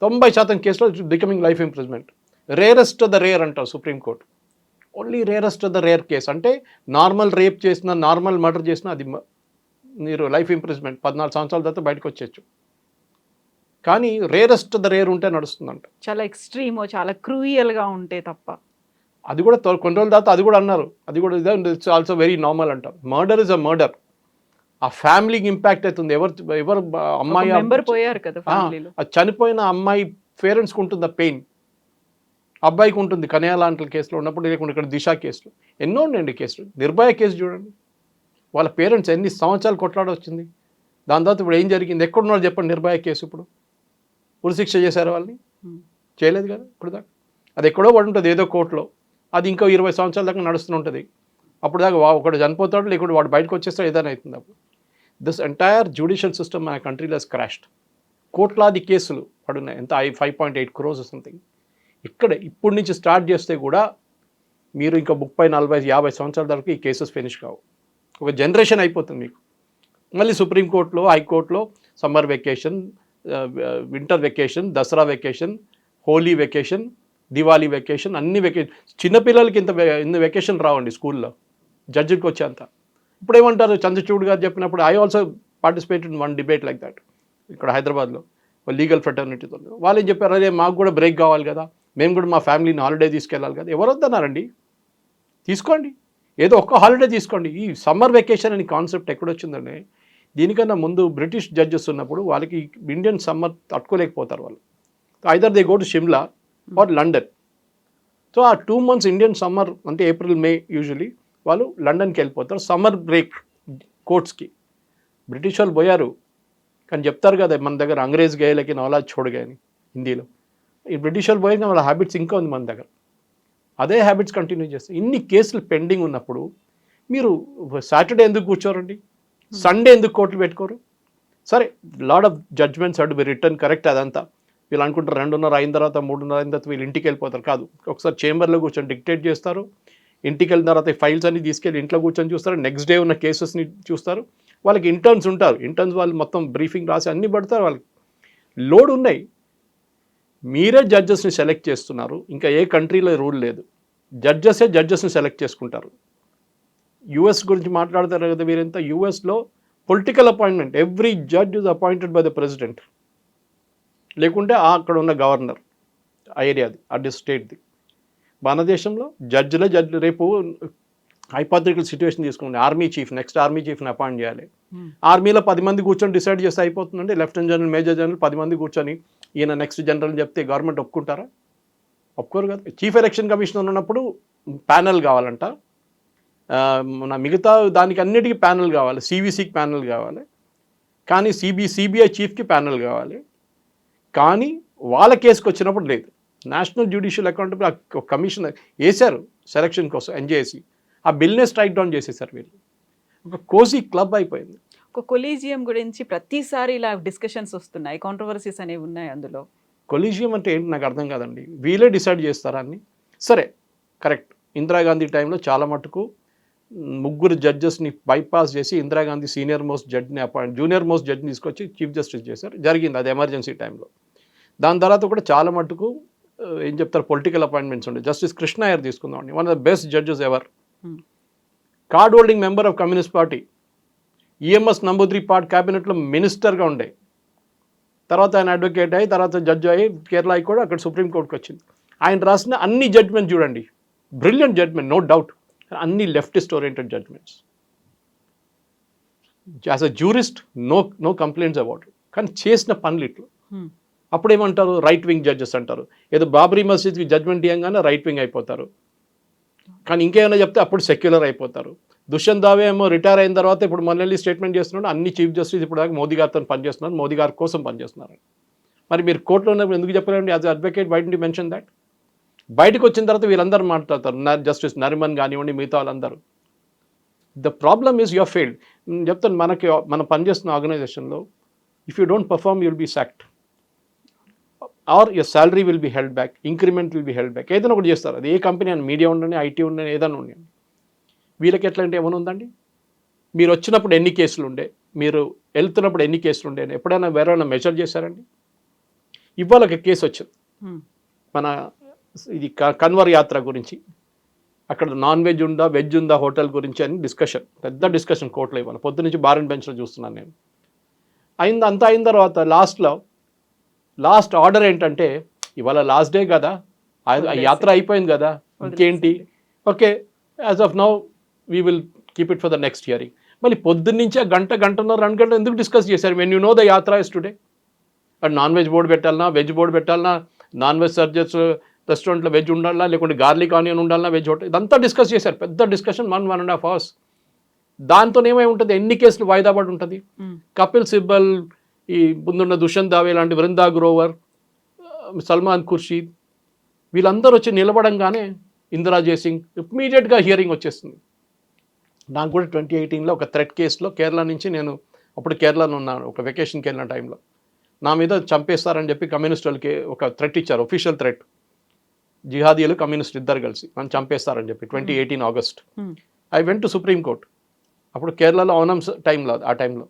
90% కేసులో becoming life imprisonment. Rarest of the rare అంటారు supreme court. Only rarest of the rare case అంటే నార్మల్ రేప్ చేసిన, నార్మల్ మర్డర్ చేసిన అది మీరు లైఫ్ ఇంప్రిజ్మెంట్ 14 సంవత్సరాల తర్వాత బయటకు వచ్చేచ్చు. కానీ రేరెస్ట్ ఆఫ్ ద రేర్ ఉంటే నడుస్తుందంట. చాలా ఎక్స్ట్రీమ్, చాలా క్రూయల్గా ఉంటే తప్ప. అది కూడా కొన్ని రోజుల తర్వాత అది కూడా అన్నారు, అది కూడా ఇట్స్ ఆల్సో వెరీ నార్మల్ అంటారు. Murder is a murder. ఆ ఫ్యామిలీకి ఇంపాక్ట్ అవుతుంది. ఎవరు అమ్మాయి పోయారు కదా, చనిపోయిన అమ్మాయి పేరెంట్స్కి ఉంటుంది ఆ పెయిన్, అబ్బాయికి ఉంటుంది. కన్యా లాంటి కేసులో ఉన్నప్పుడు, లేకుండా ఇక్కడ దిశ కేసులో ఎన్నో ఉన్నాయండి కేసులు. నిర్భయ కేసు చూడండి, వాళ్ళ పేరెంట్స్ ఎన్ని సంవత్సరాలు కొట్లాడొచ్చింది. దాని తర్వాత ఇప్పుడు ఏం జరిగింది? ఎక్కడున్నారు చెప్పండి? నిర్భయ కేసు ఇప్పుడు ఉరిశిక్ష చేశారు వాళ్ళని. చేయలేదు కదా ఇప్పుడు దాకా. అది ఎక్కడో పడి ఉంటుంది ఏదో కోర్టులో, అది ఇంకో 20 సంవత్సరాల దాకా నడుస్తూ ఉంటుంది. అప్పుడు దాకా ఒకడు చనిపోతాడు, లేకుంటే వాడు బయటకు వచ్చేస్తాడు, ఏదైనా అవుతుంది. అప్పుడు దిస్ ఎంటైర్ జ్యుడిషియల్ సిస్టమ్ మన కంట్రీలో క్రాష్డ్. కోట్లాది కేసులు పడున్నాయి, ఎంత 5.8 crores సంథింగ్. ఇక్కడ ఇప్పటి నుంచి స్టార్ట్ చేస్తే కూడా మీరు ఇంకా 30, 40, 50 సంవత్సరాల వరకు ఈ కేసెస్ ఫినిష్ కావు. ఒక జనరేషన్ అయిపోతుంది మీకు. మళ్ళీ సుప్రీంకోర్టులో, హైకోర్టులో summer vacation, winter vacation, Dussehra vacation, Holi vacation, Diwali vacation, అన్ని వెకేషన్. చిన్నపిల్లలకి ఇంత వెకేషన్ రావండి స్కూల్లో జడ్జికి వచ్చేంత. ఇప్పుడు ఏమంటారు, చంద్రచూడ్ గారు చెప్పినప్పుడు I also participated in one debate like that ఇక్కడ హైదరాబాద్లో లీగల్ ఫ్రెటర్నిటీతో. వాళ్ళు ఏం చెప్పారు, అదే మాకు కూడా బ్రేక్ కావాలి కదా, మేము కూడా మా ఫ్యామిలీని హాలిడే తీసుకెళ్ళాలి కదా. ఎవరు వద్దన్నారండి? తీసుకోండి, ఏదో ఒక్క హాలిడే తీసుకోండి. ఈ సమ్మర్ వెకేషన్ అనే కాన్సెప్ట్ ఎక్కడొచ్చిందండి? దీనికన్నా ముందు బ్రిటిష్ జడ్జెస్ ఉన్నప్పుడు వాళ్ళకి ఇండియన్ సమ్మర్ తట్టుకోలేకపోతారు వాళ్ళు. Either they go to Shimla or London. So ఆ 2 months ఇండియన్ సమ్మర్ అంటే ఏప్రిల్, మే యూజువలీ వాళ్ళు లండన్కి వెళ్ళిపోతారు సమ్మర్ బ్రేక్ కోర్ట్స్కి. బ్రిటిష్ వాళ్ళు పోయారు, కానీ చెప్తారు కదా మన దగ్గర అంగ్రేజ్ గయే లేకిన్ ఔలాద్ ఛోడ్ గయే అని హిందీలో. ఈ బ్రిటిష్ వాళ్ళు పోయిన వాళ్ళ హ్యాబిట్స్ ఇంకా ఉంది మన దగ్గర, అదే హ్యాబిట్స్ కంటిన్యూ చేస్తారు. ఇన్ని కేసులు పెండింగ్ ఉన్నప్పుడు మీరు సాటర్డే ఎందుకు కూర్చోరండి? సండే ఎందుకు కోర్టులు పెట్టుకోరు? సరే, lot of judgements had be return, correct. అదంతా వీళ్ళు అనుకుంటారు 2:30 అయిన తర్వాత 3:30 అయిన తర్వాత వీళ్ళు ఇంటికి వెళ్ళిపోతారు. కాదు, ఒకసారి చేంబర్లో కూర్చొని డిక్టేట్ చేస్తారు, ఇంటికి వెళ్ళిన తర్వాత ఈ ఫైల్స్ అన్ని తీసుకెళ్ళి ఇంట్లో కూర్చొని చూస్తారు, నెక్స్ట్ డే ఉన్న కేసెస్ని చూస్తారు. వాళ్ళకి ఇంటర్న్స్ ఉంటారు, ఇంటర్న్స్ వాళ్ళు మొత్తం బ్రీఫింగ్ రాసి అన్నీ పడతారు. వాళ్ళకి లోడ్ ఉన్నాయి. మీరే జడ్జెస్ని సెలెక్ట్ చేస్తున్నారు. ఇంకా ఏ కంట్రీలో రూల్ లేదు, జడ్జెస్ని సెలెక్ట్ చేసుకుంటారు. యూఎస్ గురించి మాట్లాడతారు కదా వీరంతా. యూఎస్లో political appointment, every judge is appointed by the president, లేకుంటే అక్కడ ఉన్న గవర్నర్ ఆ ఏరియాది, ఆ స్టేట్ది. మన దేశంలో జడ్జిలే రేపు హైపోథెటికల్ సిచ్యువేషన్ తీసుకుంటే ఆర్మీ చీఫ్, నెక్స్ట్ ఆర్మీ చీఫ్ని అపాయింట్ చేయాలి. ఆర్మీలో 10 మంది కూర్చొని డిసైడ్ చేస్తే అయిపోతుందండి. లెఫ్టినెంట్ జనరల్, మేజర్ జనరల్ 10 మంది కూర్చొని ఈయన నెక్స్ట్ జనరల్ అని చెప్తే గవర్నమెంట్ ఒప్పుకుంటారా? ఒప్పుకోరు కదా. చీఫ్ ఎలక్షన్ కమిషనర్ ఉన్నప్పుడు ప్యానెల్ కావాలంట, మన మిగతా దానికి అన్నిటికీ ప్యానెల్ కావాలి. సివిసికి ప్యానెల్ కావాలి, కానీ సిబిఐ చీఫ్కి ప్యానెల్ కావాలి. కానీ వాళ్ళ కేసుకు వచ్చినప్పుడు లేదు. నేషనల్ జ్యుడిషియల్ అకౌంటబిలిటీ కమిషన్ వేశారు సెలక్షన్ కోసం, ఎన్జేసి. ఆ బిల్నే స్ట్రైక్ డౌన్ చేసేసారు వీళ్ళు. ఒక కోజీ క్లబ్ అయిపోయింది. ఒక కొలీజియం గురించి ప్రతిసారి ఇలా డిస్కషన్స్ వస్తున్నాయి, కాంట్రవర్సీస్ అనేవి ఉన్నాయి అందులో. కొలీజియం అంటే ఏంటి నాకు అర్థం కాదండి. వీళ్ళే డిసైడ్ చేస్తారా అన్ని? సరే, కరెక్ట్. ఇందిరాగాంధీ టైంలో చాలా మటుకు 3 జడ్జెస్ని బైపాస్ చేసి ఇందిరాగాంధీ జూనియర్ మోస్ట్ జడ్జిని తీసుకొచ్చి చీఫ్ జస్టిస్ చేశారు. జరిగింది అది ఎమర్జెన్సీ టైంలో. దాని తర్వాత కూడా చాలా మటుకు ఏం చెప్తారు, పొలిటికల్ అపాయింట్మెంట్స్ ఉండే. జస్టిస్ కృష్ణ అయ్యర్ తీసుకుందామండి, one of the best judges ever. Card holding member of communist party, EMS Namboodiripad క్యాబినెట్లో మినిస్టర్గా ఉండే. తర్వాత ఆయన అడ్వకేట్ అయ్యి, తర్వాత జడ్జి అయ్యి కేరళ హైకోర్టు, అక్కడ సుప్రీంకోర్టుకి వచ్చింది. ఆయన రాసిన అన్ని జడ్జ్మెంట్ చూడండి, బ్రిలియంట్ జడ్జ్మెంట్, నో డౌట్. అన్ని leftist oriented judgements. As a jurist no complaints about it. కానీ చేసిన పనులు ఇట్లు. అప్పుడు ఏమంటారు, రైట్ వింగ్ జడ్జెస్ అంటారు. ఏదో బాబ్రీ మసీద్కి జడ్జ్మెంట్ ఇవ్వగానే రైట్ వింగ్ అయిపోతారు, కానీ ఇంకేమైనా చెప్తే అప్పుడు సెక్యులర్ అయిపోతారు. దుష్యంత్ దావే ఏమో రిటైర్ అయిన తర్వాత ఇప్పుడు మళ్ళీ స్టేట్మెంట్ చేస్తున్నాడు, అన్ని చీఫ్ జస్టిస్ ఇప్పుడు దాకా మోదీ గారితో పనిచేస్తున్నారు, మోదీ గారి కోసం పనిచేస్తున్నారు. మరి మీరు కోర్టులో ఉన్నప్పుడు ఎందుకు చెప్పారండి? As advocate why don't you mention that? బయటకు వచ్చిన తర్వాత వీళ్ళందరూ మాట్లాడతారు, జస్టిస్ నరిమన్ కానివ్వండి, మిగతా వాళ్ళందరూ. The problem is your failed. నేను చెప్తాను, మనం పనిచేస్తున్న ఆర్గనైజేషన్లో if you don't perform you will be sacked, or your salary will be held back, increment will be held back. ఏదైనా ఒకటి చేస్తారు. అది ఏ కంపెనీ అని, మీడియా ఉండని, ఐటీ ఉండని, ఏదైనా ఉండండి. వీళ్ళకి ఎట్లా అంటే ఏమైనా ఉందండి? మీరు వచ్చినప్పుడు ఎన్ని కేసులు ఉండే, మీరు వెళ్తున్నప్పుడు ఎన్ని కేసులు ఉండే, ఎప్పుడైనా వేరైనా మెజర్ చేశారండి? ఇవాళ ఒక కేసు వచ్చింది, మన ఇది కన్వర్ యాత్ర గురించి. అక్కడ నాన్ వెజ్ ఉందా, వెజ్ ఉందా హోటల్ గురించి అని డిస్కషన్, పెద్ద డిస్కషన్ కోర్టులో. ఇవాళ పొద్దు నుంచి బార్ అండ్ బెంచ్లో చూస్తున్నాను నేను. అంతా అయిన తర్వాత లాస్ట్ ఆర్డర్ ఏంటంటే, ఇవాళ లాస్ట్ డే కదా, యాత్ర అయిపోయింది కదా, ఇంకేంటి, okay as of now we will keep it for the next hearing. మళ్ళీ పొద్దున్నుంచి గంటన్నర 2 గంటలు ఎందుకు డిస్కస్ చేశారు? వెన్ యూ నో ద యాత్ర is today. And non veg board పెట్టాలన్నా, వెజ్ బోర్డు పెట్టాలన్నా, నాన్ వెజ్ సర్జెస్ రెస్టారెంట్లో వెజ్ ఉండాలా, లేకుంటే గార్లిక్ ఆనియన్ ఉండాలన్నా, వెజ్ హోటల్, ఇదంతా డిస్కస్ చేశారు. పెద్ద డిస్కషన్ 1.5 hours. దాంతో ఏమై ఉంటుంది, ఎన్ని కేసులు వాయిదా పడి ఉంటుంది. కపిల్ సిబ్బల్, ఈ ముందున్న దుష్యంత్ దావే లాంటి, వృందా గ్రోవర్, సల్మాన్ ఖుర్షీద్ వీళ్ళందరూ వచ్చి నిలబడంగానే ఇందిరా జయసింగ్ ఇమ్మీడియట్గా హియరింగ్ వచ్చేస్తుంది. నాకు కూడా 2018లో ఒక థ్రెట్ కేసులో కేరళ నుంచి, నేను అప్పుడు కేరళలో ఉన్నాను, ఒక వెకేషన్కి వెళ్ళిన టైంలో నా మీద చంపేస్తారని చెప్పి కమ్యూనిస్ట్ వాళ్ళకి ఒక థ్రెట్ ఇచ్చారు, ఒఫీషియల్ థ్రెట్. జిహాదీలు కమ్యూనిస్ట్ ఇద్దరు కలిసి నన్ను చంపేస్తారని చెప్పి 2018 August. I went to Supreme Court. అప్పుడు కేరళలో ఓనం టైంలో, ఆ టైంలో.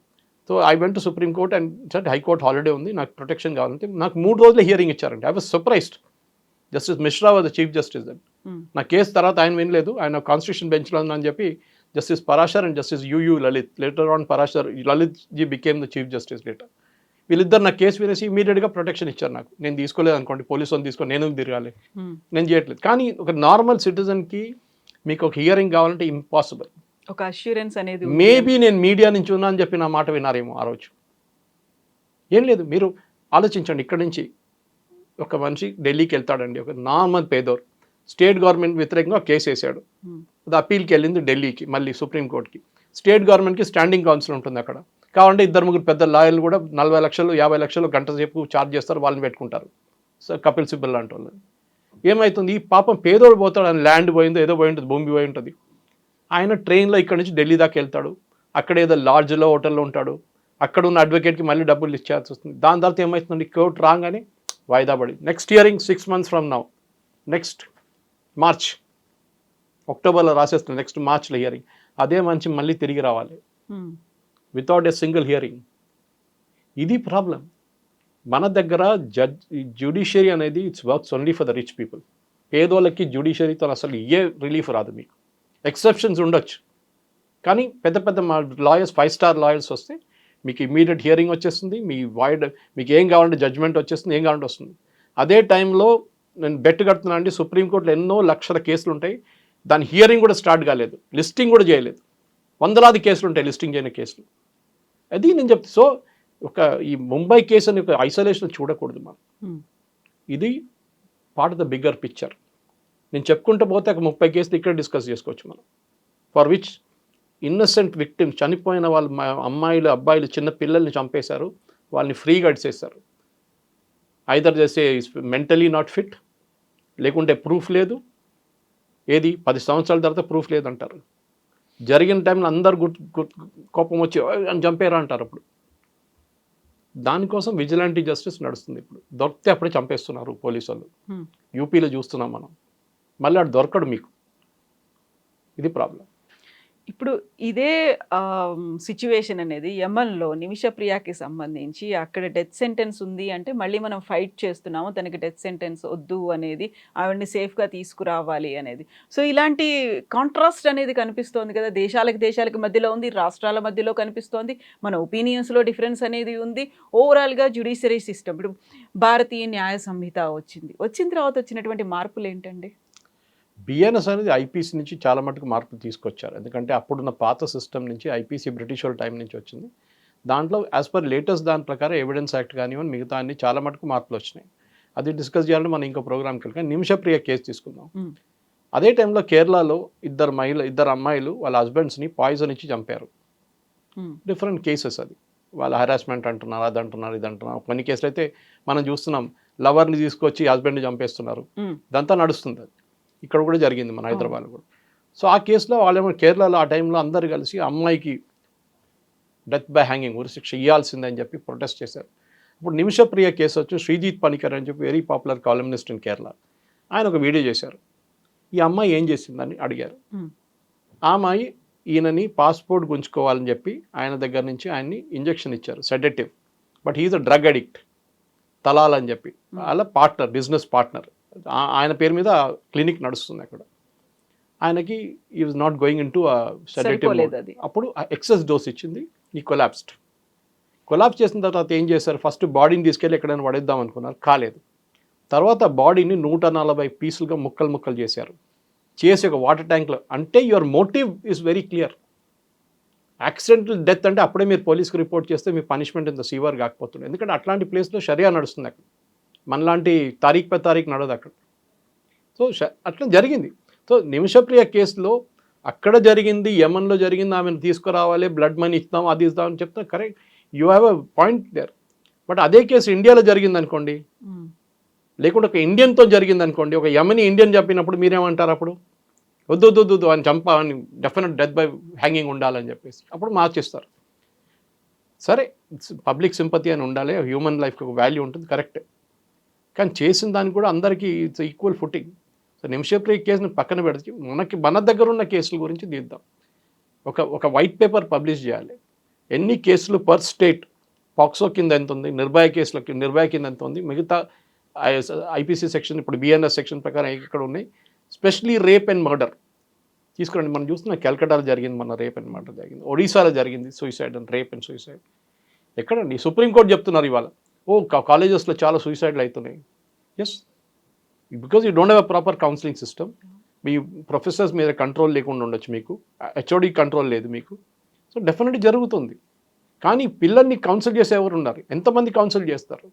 So I went to Supreme Court and sir హైకోర్ట్ హాలిడే ఉంది, నాకు ప్రొటెక్షన్ కావాలంటే నాకు 3 రోజులు హియరింగ్ ఇచ్చారండి. I was surprised. Justice Mishra was the chief justice that. నా కేసు తర్వాత ఆయన వినలేదు, ఆయన కాన్స్టిట్యూషన్ బెంచ్లో ఉందని చెప్పి justice Parashar and justice U U Lalit, later on Parashar Lalit ji became the chief justice later. వీళ్ళిద్దరు నా కేసు వినేసి ఇమీడియట్గా ప్రొటెక్షన్ ఇచ్చారు నాకు. నేను తీసుకోలేదు అనుకోండి, పోలీసు వాళ్ళు తీసుకొని నేను తిరగాలి, నేను చేయట్లేదు. కానీ ఒక నార్మల్ సిటిజన్కి మీకు ఒక హియరింగ్ కావాలంటే ఇంపాసిబుల్. ఒక అష్యూరెన్స్ అనేది మేబీ నేను మీడియా నుంచి ఉన్నా అని చెప్పి నా మాట విన్నారేమో ఆ రోజు. ఏం లేదు, మీరు ఆలోచించండి. ఇక్కడ నుంచి ఒక మనిషి ఢిల్లీకి వెళ్తాడండి, ఒక నార్మల్ పేదోర్, స్టేట్ గవర్నమెంట్ వ్యతిరేకంగా కేసు వేసాడు, అది అప్పీల్కి వెళ్ళింది ఢిల్లీకి, మళ్ళీ సుప్రీంకోర్టుకి. స్టేట్ గవర్నమెంట్కి స్టాండింగ్ కౌన్సిల్ ఉంటుంది అక్కడ. కావాలంటే 2-3 పెద్ద లాయర్లు కూడా 40 లక్షలు 50 లక్షలు గంట సేపు ఛార్జ్ చేస్తారు, వాళ్ళని పెట్టుకుంటారు. సో కపిల్ సిబ్బల్ లాంటి వాళ్ళు. ఏమవుతుంది, ఈ పాపం పేదోడు పోతాడు, ఆయన ల్యాండ్ పోయిందో ఏదో పోయి ఉంటుంది, భూమి పోయి ఉంటుంది. ఆయన ట్రైన్లో ఇక్కడ నుంచి ఢిల్లీ దాకా వెళ్తాడు, అక్కడ ఏదో లాడ్జ్లో హోటల్లో ఉంటాడు, అక్కడ ఉన్న అడ్వకేట్కి మళ్ళీ డబ్బులు ఇచ్చేయాల్సి వస్తుంది. దాని తర్వాత ఏమవుతుందండి, కోర్టు రాగానే వాయిదా పడి next hearing 6 months from now, next March, అక్టోబర్లో రాసేస్తుంది, నెక్స్ట్ మార్చ్లో హియరింగ్. అదే మంచి మళ్ళీ తిరిగి రావాలి వితౌట్ ఎ సింగిల్ హియరింగ్. ఇది ప్రాబ్లం. మన దగ్గర జ్యుడిషియరీ అనేది it's works only for the rich people. పేదోళ్ళకి జ్యుడిషియరీతో అసలు ఏ రిలీఫ్ రాదు. మీకు ఎక్సెప్షన్స్ ఉండొచ్చు, కానీ పెద్ద పెద్ద లాయర్స్, 5-star లాయర్స్ వస్తే మీకు ఇమీడియట్ హియరింగ్ వచ్చేస్తుంది, మీ వాయిడ్ మీకు ఏం కావాలంటే జడ్జ్మెంట్ వచ్చేస్తుంది, ఏం కావాలంటే వస్తుంది. అదే టైంలో నేను బెట్ కడుతున్నా అండి, సుప్రీంకోర్టులో ఎన్నో లక్షల కేసులు ఉంటాయి, దాని హియరింగ్ కూడా స్టార్ట్ కాలేదు, లిస్టింగ్ కూడా చేయలేదు, వందలాది కేసులు ఉంటాయి లిస్టింగ్ చేయని కేసులు. అది నేను చెప్తా. సో ఒక ఈ ముంబై కేసు అని ఒక ఐసోలేషన్ చూడకూడదు మనం. ఇది part of the bigger picture. నేను చెప్పుకుంటూ పోతే ఒక 30 కేసులు ఇక్కడ డిస్కస్ చేసుకోవచ్చు మనం, ఫర్ విచ్ ఇన్నసెంట్ విక్టిమ్స్, చనిపోయిన వాళ్ళు అమ్మాయిలు అబ్బాయిలు చిన్న పిల్లల్ని చంపేశారు, వాళ్ళని ఫ్రీగా ఇచ్చేస్తారు. ఐదర్ చేసే మెంటలీ నాట్ ఫిట్, లేకుంటే ప్రూఫ్ లేదు, ఏది 10 సంవత్సరాల తర్వాత ప్రూఫ్ లేదంటారు. జరిగిన టైంలో అందరు కోపం వచ్చి అని చంపారా అంటారు. అప్పుడు దానికోసం విజిలాంటీ జస్టిస్ నడుస్తుంది. ఇప్పుడు దొరికితే అప్పుడే చంపేస్తున్నారు పోలీసు వాళ్ళు. యూపీలో చూస్తున్నాం మనం. మళ్ళీ అటు దొరకడు మీకు. ఇది ప్రాబ్లం. ఇప్పుడు ఇదే సిచ్యువేషన్ అనేది యమన్లో నిమిషప్రియకి సంబంధించి అక్కడ డెత్ సెంటెన్స్ ఉంది అంటే మళ్ళీ మనం ఫైట్ చేస్తున్నాము, తనకి డెత్ సెంటెన్స్ వద్దు అనేది, ఆవిడని సేఫ్గా తీసుకురావాలి అనేది. సో ఇలాంటి కాంట్రాస్ట్ అనేది కనిపిస్తోంది కదా, దేశాలకి మధ్యలో ఉంది, రాష్ట్రాల మధ్యలో కనిపిస్తోంది, మన ఒపీనియన్స్లో డిఫరెన్స్ అనేది ఉంది. ఓవరాల్గా జ్యుడిషియరీ సిస్టమ్, ఇప్పుడు భారతీయ న్యాయ సంహిత వచ్చిన తర్వాత వచ్చినటువంటి మార్పులు ఏంటండి? బిఎన్ఎస్ అనేది ఐపీసీ నుంచి చాలా మటుకు మార్పులు తీసుకొచ్చారు. ఎందుకంటే అప్పుడున్న పాత సిస్టమ్ నుంచి ఐపీసీ బ్రిటిష్ వాళ్ళ టైం నుంచి వచ్చింది. దాంట్లో యాజ్ పర్ లేటెస్ట్ దాని ప్రకారం ఎవిడెన్స్ యాక్ట్ కానివ్వండి, మిగతా అన్ని చాలా మటుకు మార్పులు వచ్చినాయి. అది డిస్కస్ చేయాలంటే మనం ఇంకో ప్రోగ్రామ్కి వెళ్ళి నిమిషప్రియ కేసు తీసుకుందాం. అదే టైంలో కేరళలో ఇద్దరు అమ్మాయిలు వాళ్ళ హస్బెండ్స్ని పాయిజన్ ఇచ్చి చంపారు. Different cases. అది వాళ్ళ హెరాస్మెంట్ అంటున్నారు, అది అంటున్నారు, ఇది అంటున్నారు. కొన్ని కేసులు అయితే మనం చూస్తున్నాం, లవర్ని తీసుకొచ్చి హస్బెండ్ని చంపేస్తున్నారు. ఇదంతా నడుస్తుంది. అది ఇక్కడ కూడా జరిగింది, మన హైదరాబాద్లో కూడా. సో ఆ కేసులో వాళ్ళేమో కేరళలో ఆ టైంలో అందరు కలిసి అమ్మాయికి డెత్ బై హ్యాంగింగ్, ఉరిశిక్ష ఇవ్వాల్సిందని చెప్పి ప్రొటెస్ట్ చేశారు. ఇప్పుడు నిమిషప్రియ కేసు వచ్చి శ్రీజిత్ పనికర్ అని చెప్పి వెరీ పాపులర్ కాలమినిస్ట్ ఇన్ కేరళ, ఆయన ఒక వీడియో చేశారు. ఈ అమ్మాయి ఏం చేసిందని అడిగారు. ఆ అమ్మాయి ఈయనని పాస్పోర్ట్ గుంజుకోవాలని చెప్పి ఆయన దగ్గర నుంచి ఆయన్ని ఇంజెక్షన్ ఇచ్చారు, sedative. But he's a drug addict, Talal అని చెప్పి. అలా పార్ట్నర్, బిజినెస్ పార్ట్నర్, ఆయన పేరు మీద క్లినిక్ నడుస్తుంది అక్కడ. ఆయనకి ఈ was not going in to sedative. అప్పుడు ఎక్సెస్ డోస్ ఇచ్చింది, ఈ కొలాప్స్ చేసిన తర్వాత ఏం చేశారు, ఫస్ట్ బాడీని తీసుకెళ్ళి ఎక్కడైనా పడేద్దాం అనుకున్నారు, కాలేదు. తర్వాత బాడీని 140 పీసులుగా ముక్కలు చేశారు, చేసి ఒక వాటర్ ట్యాంక్లో. అంటే your motive is very clear. Accidental death అంటే అప్పుడే మీరు పోలీస్కి రిపోర్ట్ చేస్తే మీ పనిష్మెంట్ ఇంత సివియర్ కాకపోతుంది. ఎందుకంటే అట్లాంటి ప్లేస్లో షరియా నడుస్తుంది అక్కడ, మనలాంటి తారీఖు పై తారీఖు నడదు అక్కడ. సో అట్లా జరిగింది. సో నిమిషప్రియ కేసులో అక్కడ జరిగింది, యమన్లో జరిగింది, ఆమెను తీసుకురావాలి, బ్లడ్ మనీ ఇస్తాం, అది ఇస్తాం అని చెప్తే correct, you have a point there. But అదే కేసు ఇండియాలో జరిగింది అనుకోండి, లేకుంటే ఒక ఇండియన్తో జరిగింది అనుకోండి, ఒక యమని ఇండియన్ చంపినప్పుడు మీరేమంటారు అప్పుడు? వద్దు వద్దు వద్దు అని చంపాలని, డెఫినెట్ డెత్ బై హ్యాంగింగ్ ఉండాలని చెప్పేసి అప్పుడు మార్చేస్తారు. సరే, పబ్లిక్ సింపతి అని ఉండాలి, హ్యూమన్ లైఫ్కి ఒక వాల్యూ ఉంటుంది, కరెక్ట్. కానీ చేసిన దానికి కూడా అందరికీ it's equal footing. So Nimishapriya కేసుని పక్కన పెడితే మన దగ్గర ఉన్న కేసుల గురించి తీద్దాం. ఒక వైట్ పేపర్ పబ్లిష్ చేయాలి. ఎన్ని కేసులు పర్ స్టేట్, పాక్సో కింద ఎంత ఉంది, నిర్భయ కింద ఎంత ఉంది, మిగతా ఐపీసీ సెక్షన్, ఇప్పుడు బిఎన్ఎస్ సెక్షన్ ప్రకారం ఎక్కడ ఉన్నాయి, స్పెషలీ రేప్ అండ్ మర్డర్ తీసుకురండి. మనం చూస్తున్న కలకట్టాలో జరిగింది, మన రేప్ అండ్ మర్డర్ జరిగింది, ఒడిశాలో జరిగింది suicide and rape and suicide. ఎక్కడండి? సుప్రీంకోర్టు చెప్తున్నారు ఇవాళ, కాలేజెస్లో చాలా సూసైడ్లు అవుతున్నాయి. Yes, because you don't have a proper counselling system. మీ ప్రొఫెసర్స్ మీద కంట్రోల్ లేకుండా ఉండొచ్చు, మీకు హెచ్ఓడి కంట్రోల్ లేదు మీకు. సో డెఫినెట్గా జరుగుతుంది. కానీ పిల్లల్ని కౌన్సిల్ చేసే ఎవరు ఉన్నారు? ఎంతమంది కౌన్సిల్ చేస్తారు?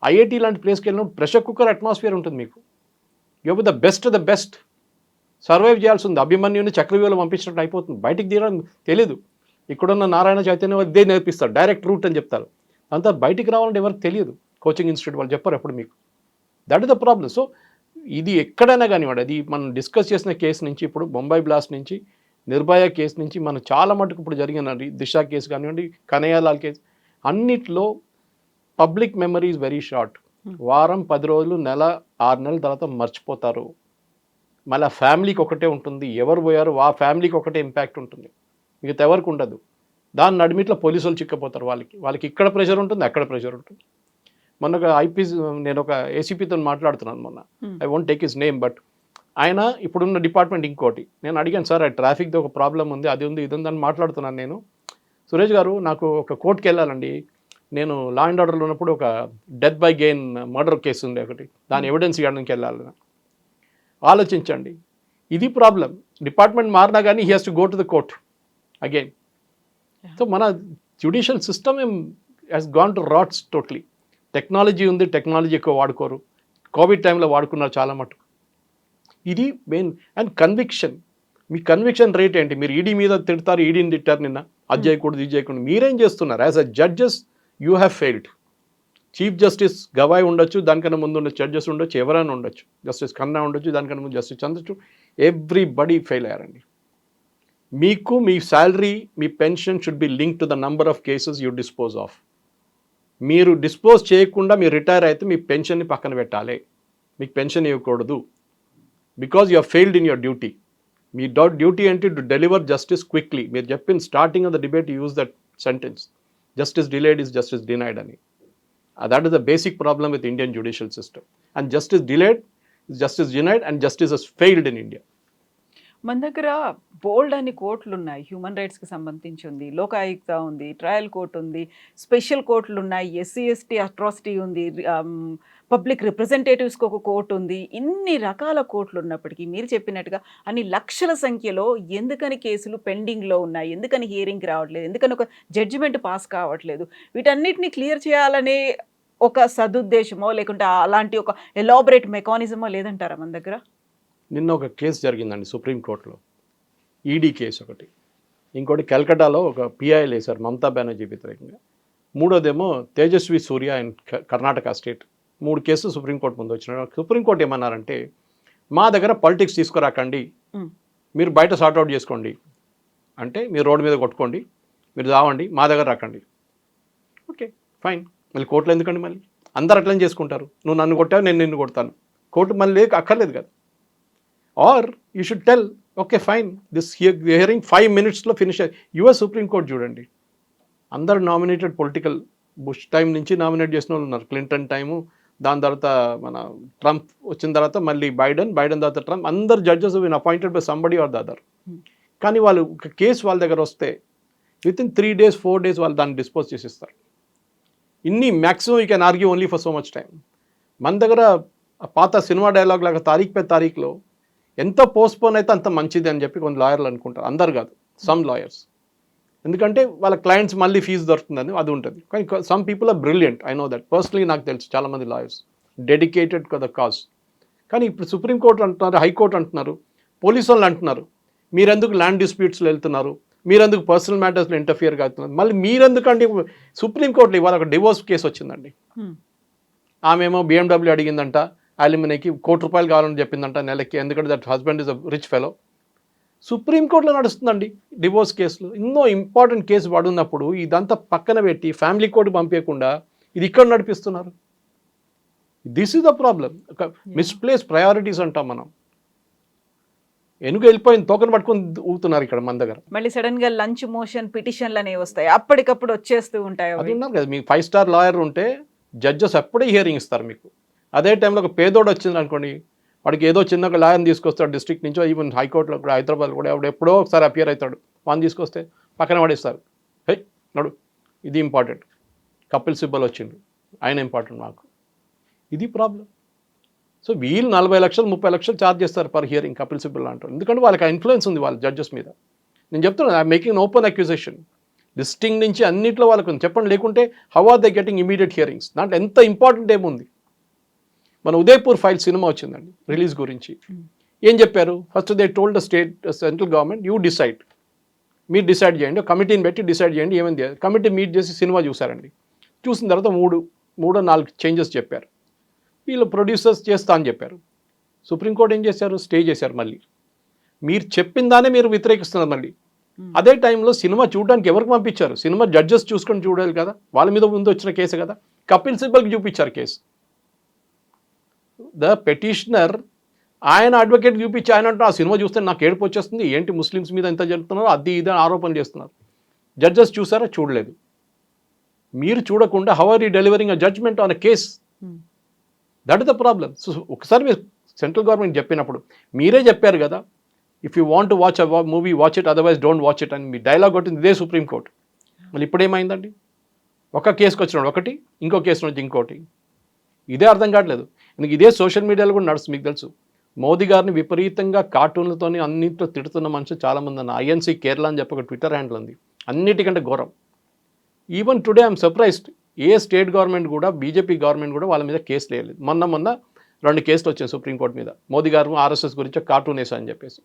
ఐఐటి లాంటి ప్లేస్కి వెళ్ళినప్పుడు ప్రెషర్ కుక్కర్ అట్మాస్ఫియర్ ఉంటుంది మీకు. యూ ద బెస్ట్ సర్వైవ్ చేయాల్సి ఉంది. అభిమన్యుని చక్రవ్యూహంలో పంపించినట్టు అయిపోతుంది, బయటికి తీయడం తెలియదు. ఇక్కడున్న నారాయణ చైతన్య ఇదే నేర్పిస్తారు, డైరెక్ట్ రూట్ అని చెప్తారు. అంతా బయటికి రావాలంటే ఎవరికి తెలియదు. కోచింగ్ ఇన్స్టిట్యూట్ వాళ్ళు చెప్పారు ఎప్పుడు మీకు. That is the problem. So ఇది ఎక్కడైనా కానివ్వండి, అది మనం డిస్కస్ చేసిన కేసు నుంచి, ఇప్పుడు బొంబాయి బ్లాస్ట్ నుంచి, నిర్భయ కేసు నుంచి, మనం చాలా మటుకు ఇప్పుడు జరిగిన దిశ కేసు కానివ్వండి, కనయ్యలాల్ కేసు, అన్నిట్లో public memory is very short. వారం 10 రోజులు, నెల 6 నెలల తర్వాత మర్చిపోతారు. మళ్ళీ ఫ్యామిలీకి ఒకటే ఉంటుంది, ఎవరు పోయారు ఆ ఫ్యామిలీకి ఒకటే ఇంపాక్ట్ ఉంటుంది, మిగతా ఎవరికి ఉండదు. దాని నడిమిట్లో పోలీసులు చిక్కపోతారు. వాళ్ళకి ఇక్కడ ప్రెషర్ ఉంటుంది, అక్కడ ప్రెషర్ ఉంటుంది. మొన్న ఒక నేను ఒక ఏసీపీతో మాట్లాడుతున్నాను మొన్న, I won't take his name, but ఆయన ఇప్పుడున్న డిపార్ట్మెంట్ ఇంకోటి. నేను అడిగాను, సార్ ట్రాఫిక్తో ఒక ప్రాబ్లం ఉంది, అది ఉంది ఇది ఉంది అని మాట్లాడుతున్నాను నేను. సురేష్ గారు, నాకు ఒక కోర్టుకి వెళ్ళాలండి, నేను లా అండ్ ఆర్డర్లో ఉన్నప్పుడు ఒక death by gain murder case ఉంది ఒకటి, దాని ఎవిడెన్స్ ఇవ్వడానికి వెళ్ళాలి. ఆలోచించండి, ఇది ప్రాబ్లం. డిపార్ట్మెంట్ మారినా కానీ he has to go to the court again. So మన judicial system has gone to rats totally. Technology ఉంది, టెక్నాలజీ ఎక్కువ వాడుకోరు. కోవిడ్ టైంలో వాడుకున్నారు చాలా మటుకు. ఇది మెయిన్. అండ్ కన్విక్షన్, మీ కన్విక్షన్ రేట్ ఏంటి? మీరు ఈడీ మీద తిడతారు, ఈడీని తిట్టారు నిన్న, అది చేయకూడదు ఇది చేయకూడదు. మీరేం చేస్తున్నారు? As a judges you have failed. Chief justice Gavai ఉండొచ్చు, దానికన్నా ముందు ఉన్న జడ్జెస్ ఉండొచ్చు, ఎవరైనా ఉండొచ్చు, జస్టిస్ ఖన్నా ఉండొచ్చు, దానికన్నా ముందు జస్టిస్ చంద్రచూడ్, ఎవ్రీబడి ఫెయిల్ అయ్యారండి. మీకు మీ శాలరీ, మీ pension should be link to the number of cases you dispose of. మీరు డిస్పోజ్ చేయకుండా మీరు రిటైర్ అయితే మీ పెన్షన్ని పక్కన పెట్టాలి, మీకు పెన్షన్ ఇవ్వకూడదు. Because you are failed in your duty. మీ డ్యూటీ ఏంటి? To deliver justice quickly. మీరు చెప్పిన starting of the debate use that sentence, justice delayed is justice denied అని. That is the basic problem with Indian judicial system. And justice delayed, justice denied, and justice has failed in India. మన దగ్గర బోల్డ్ అని కోర్టులు ఉన్నాయి, human రైట్స్కి సంబంధించి ఉంది, లోకాయుక్త ఉంది, trial court ఉంది, స్పెషల్ కోర్టులు ఉన్నాయి, ఎస్సీ ఎస్టీ అట్రాసిటీ ఉంది, పబ్లిక్ రిప్రజెంటేటివ్స్కి ఒక కోర్టు ఉంది. ఇన్ని రకాల కోర్టులు ఉన్నప్పటికీ మీరు చెప్పినట్టుగా అన్ని లక్షల సంఖ్యలో ఎందుకని కేసులు పెండింగ్లో ఉన్నాయి, ఎందుకని హియరింగ్కి రావట్లేదు, ఎందుకని ఒక జడ్జిమెంట్ పాస్ కావట్లేదు, వీటన్నిటిని క్లియర్ చేయాలనే ఒక సదుద్దేశమో లేకుంటే అలాంటి ఒక ఎలాబరేట్ మెకానిజమో లేదంటారా మన దగ్గర? నిన్న ఒక కేసు జరిగిందండి సుప్రీంకోర్టులో, ఈడీ కేసు ఒకటి, ఇంకోటి కలకట్టాలో ఒక పిఐఎల్ వేశారు మమతా బెనర్జీ వ్యతిరేకంగా, మూడోదేమో తేజస్వి సూర్య అండ్ కర్ణాటక స్టేట్. 3 కేసులు సుప్రీంకోర్టు ముందు వచ్చినాయి. సుప్రీంకోర్టు ఏమన్నారంటే, మా దగ్గర పాలిటిక్స్ తీసుకురాకండి, మీరు బయట సార్ట్అవుట్ చేసుకోండి, అంటే మీరు రోడ్డు మీద కొట్టుకోండి, మీరు చావండి, మా దగ్గర రాకండి. ఓకే ఫైన్, మళ్ళీ కోర్టులో ఎందుకండి? మళ్ళీ అందరు అట్లనే చేసుకుంటారు, నువ్వు నన్ను కొట్టావు నేను నిన్ను కొడతాను, కోర్టు మళ్ళీ అక్కర్లేదు కదా. Or you should tell, okay fine, this hearing 5 minutesలో ఫినిష్. యుఎస్ సుప్రీంకోర్టు చూడండి, అందరు నామినేటెడ్ పొలిటికల్, బుష్ టైం నుంచి నామినేట్ చేసిన వాళ్ళు ఉన్నారు, క్లింటన్ టైము, దాని తర్వాత మన ట్రంప్ వచ్చిన తర్వాత మళ్ళీ బైడెన్ తర్వాత ట్రంప్, అందరు judges been appointed by somebody or the other. కానీ వాళ్ళు ఒక కేసు వాళ్ళ దగ్గర వస్తే వితిన్ 3 days 4 days వాళ్ళు దాన్ని డిస్పోజ్ చేసిస్తారు. ఇన్ని maximum you can argue only for so much time. మన దగ్గర పాత సినిమా డైలాగ్ లాగా తారీఖు పై తారీఖులో ఎంత పోస్ట్పోన్ అయితే అంత మంచిది అని చెప్పి కొంత లాయర్లు అనుకుంటారు, అందరు కాదు, సమ్ లాయర్స్. ఎందుకంటే వాళ్ళ క్లయింట్స్ మళ్ళీ ఫీజు దొరుకుతుందని అది ఉంటుంది. కానీ some people are brilliant, I know that personally, నాకు తెలుసు చాలామంది lawyers dedicated to the cause. కానీ ఇప్పుడు సుప్రీంకోర్టు అంటున్నారు, హైకోర్టు అంటున్నారు, పోలీసు వాళ్ళు అంటున్నారు, మీరెందుకు ల్యాండ్ డిస్ప్యూట్స్లో వెళ్తున్నారు, మీరెందుకు పర్సనల్ మ్యాటర్స్లో ఇంటర్ఫియర్ అవుతున్నారు, మళ్ళీ మీరెందుకండి సుప్రీంకోర్టులో ఇవాళ ఒక డివోర్స్ కేసు వచ్చిందండి, ఆమెమో BMW అడిగిందంట, అల్యూమినియకి ₹1,00,00,000 కావాలని చెప్పిందంట నెలకి, ఎందుకంటే that husband is a rich fellow. సుప్రీంకోర్టులో నడుస్తుందండి డివోర్స్ కేసులు. ఎన్నో ఇంపార్టెంట్ కేసు పడున్నప్పుడు ఇదంతా పక్కన పెట్టి ఫ్యామిలీ కోర్టు పంపించకుండా ఇది ఇక్కడ నడిపిస్తున్నారు. This is the problem. ఒక మిస్ప్లేస్ ప్రయారిటీస్ అంటాం మనం. ఎనుక వెళ్ళిపోయింది తోకను పట్టుకొని ఊగుతున్నారు ఇక్కడ మన దగ్గర. మళ్ళీ సడన్ గా లంచ్ మోషన్ పిటిషన్లు అనేవి వస్తాయి, అప్పటికప్పుడు వచ్చేస్తూ ఉంటాయి అది అవి. ఉన్నారు కదా, మీకు 5 స్టార్ లాయర్ ఉంటే జడ్జెస్ అప్పుడే హియరింగ్ ఇస్తారు మీకు. అదే టైంలో ఒక పేదోడు వచ్చింది అనుకోండి, వాడికి ఏదో చిన్న ఒక లాయర్ని తీసుకొస్తాడు డిస్ట్రిక్ట్ నుంచో, ఈవెన్ హైకోర్టులో కూడా హైదరాబాద్ కూడా ఎప్పుడో ఒకసారి అపియర్ అవుతాడు, వాడిని తీసుకొస్తే పక్కన పడేస్తారు. హై నడు, ఇది ఇంపార్టెంట్, కపిల్ సిబ్బల్ వచ్చిండు, ఆయన ఇంపార్టెంట్ మాకు. ఇది ప్రాబ్లం. సో వీళ్ళు 40 లక్షలు 30 లక్షలు ఛార్జ్ చేస్తారు పర్ హియరింగ్ కపిల్ సిబ్బల్ అంటారు, ఎందుకంటే వాళ్ళకి ఇన్ఫ్లుయెన్స్ ఉంది వాళ్ళ జడ్జెస్ మీద. నేను చెప్తున్నాను, I making open accusation. Listing నుంచి అన్నింటిలో వాళ్ళకు ఉంది. చెప్పండి, లేకుంటే how are they getting immediate hearings? దాంట్లో ఎంత ఇంపార్టెంట్ ఏముంది? మన ఉదయపూర్ ఫైల్ సినిమా వచ్చిందండి రిలీజ్ గురించి. ఏం చెప్పారు? First they told the state central government, you decide, మీరు డిసైడ్ చేయండి, కమిటీని పెట్టి డిసైడ్ చేయండి ఏమైంది. కమిటీ మీట్ చేసి సినిమా చూసారండి. చూసిన తర్వాత మూడో 4 చేంజెస్ చెప్పారు. వీళ్ళు ప్రొడ్యూసర్స్ చేస్తా అని చెప్పారు. సుప్రీంకోర్టు ఏం చేశారు? స్టే చేశారు. మళ్ళీ మీరు చెప్పిన దానే మీరు వ్యతిరేకిస్తున్నారు. మళ్ళీ అదే టైంలో సినిమా చూడడానికి ఎవరికి పంపించారు? సినిమా జడ్జెస్ చూసుకొని చూడాలి కదా, వాళ్ళ మీద ముందు వచ్చిన కేసు కదా. కపిల్ సిబ్బల్కి చూపించారు కేసు. ద పెటిషనర్ ఆయన అడ్వకేట్ చూపించి ఆయన అంటే, ఆ సినిమా చూస్తే నాకు ఏడుపు వచ్చేస్తుంది, ఏంటి ముస్లిమ్స్ మీద ఎంత జరుగుతున్నారు, అది ఇది ఆరోపణ చేస్తున్నారు. జడ్జెస్ చూసారా? చూడలేదు. మీరు చూడకుండా how are you delivering a judgement on a case? That is the problem. So ఒకసారి మీరు సెంట్రల్ గవర్నమెంట్ చెప్పినప్పుడు మీరే చెప్పారు కదా, if you want to watch a movie watch it, otherwise don't watch it అని మీ డైలాగ్ కొట్టింది ఇదే సుప్రీంకోర్టు. మళ్ళీ ఇప్పుడు ఏమైందండి? ఒక కేసుకి వచ్చినాడు ఒకటి, ఇంకో కేసు నుంచి ఇంకోటి. ఇదే అర్థం కావట్లేదు. ఎందుకు ఇదే సోషల్ మీడియాలో కూడా నడుస్తుంది. మీకు తెలుసు, మోదీ గారిని విపరీతంగా కార్టూన్లతోని అన్నింటితో తిడుతున్న మనుషులు చాలామంది అన్న. ఐఎన్సీ కేరళ అని చెప్పి ఒక ట్విట్టర్ హ్యాండిల్ ఉంది, అన్నిటికంటే ఘోరం. Even today I'm surprised, A state government కూడా, బీజేపీ గవర్నమెంట్ కూడా వాళ్ళ మీద కేసు వేయలేదు. మొన్న 2 కేసులు వచ్చాయి సుప్రీంకోర్టు మీద, మోదీ గారు ఆర్ఎస్ఎస్ గురించి కార్టూన్ వేసా అని చెప్పేసి.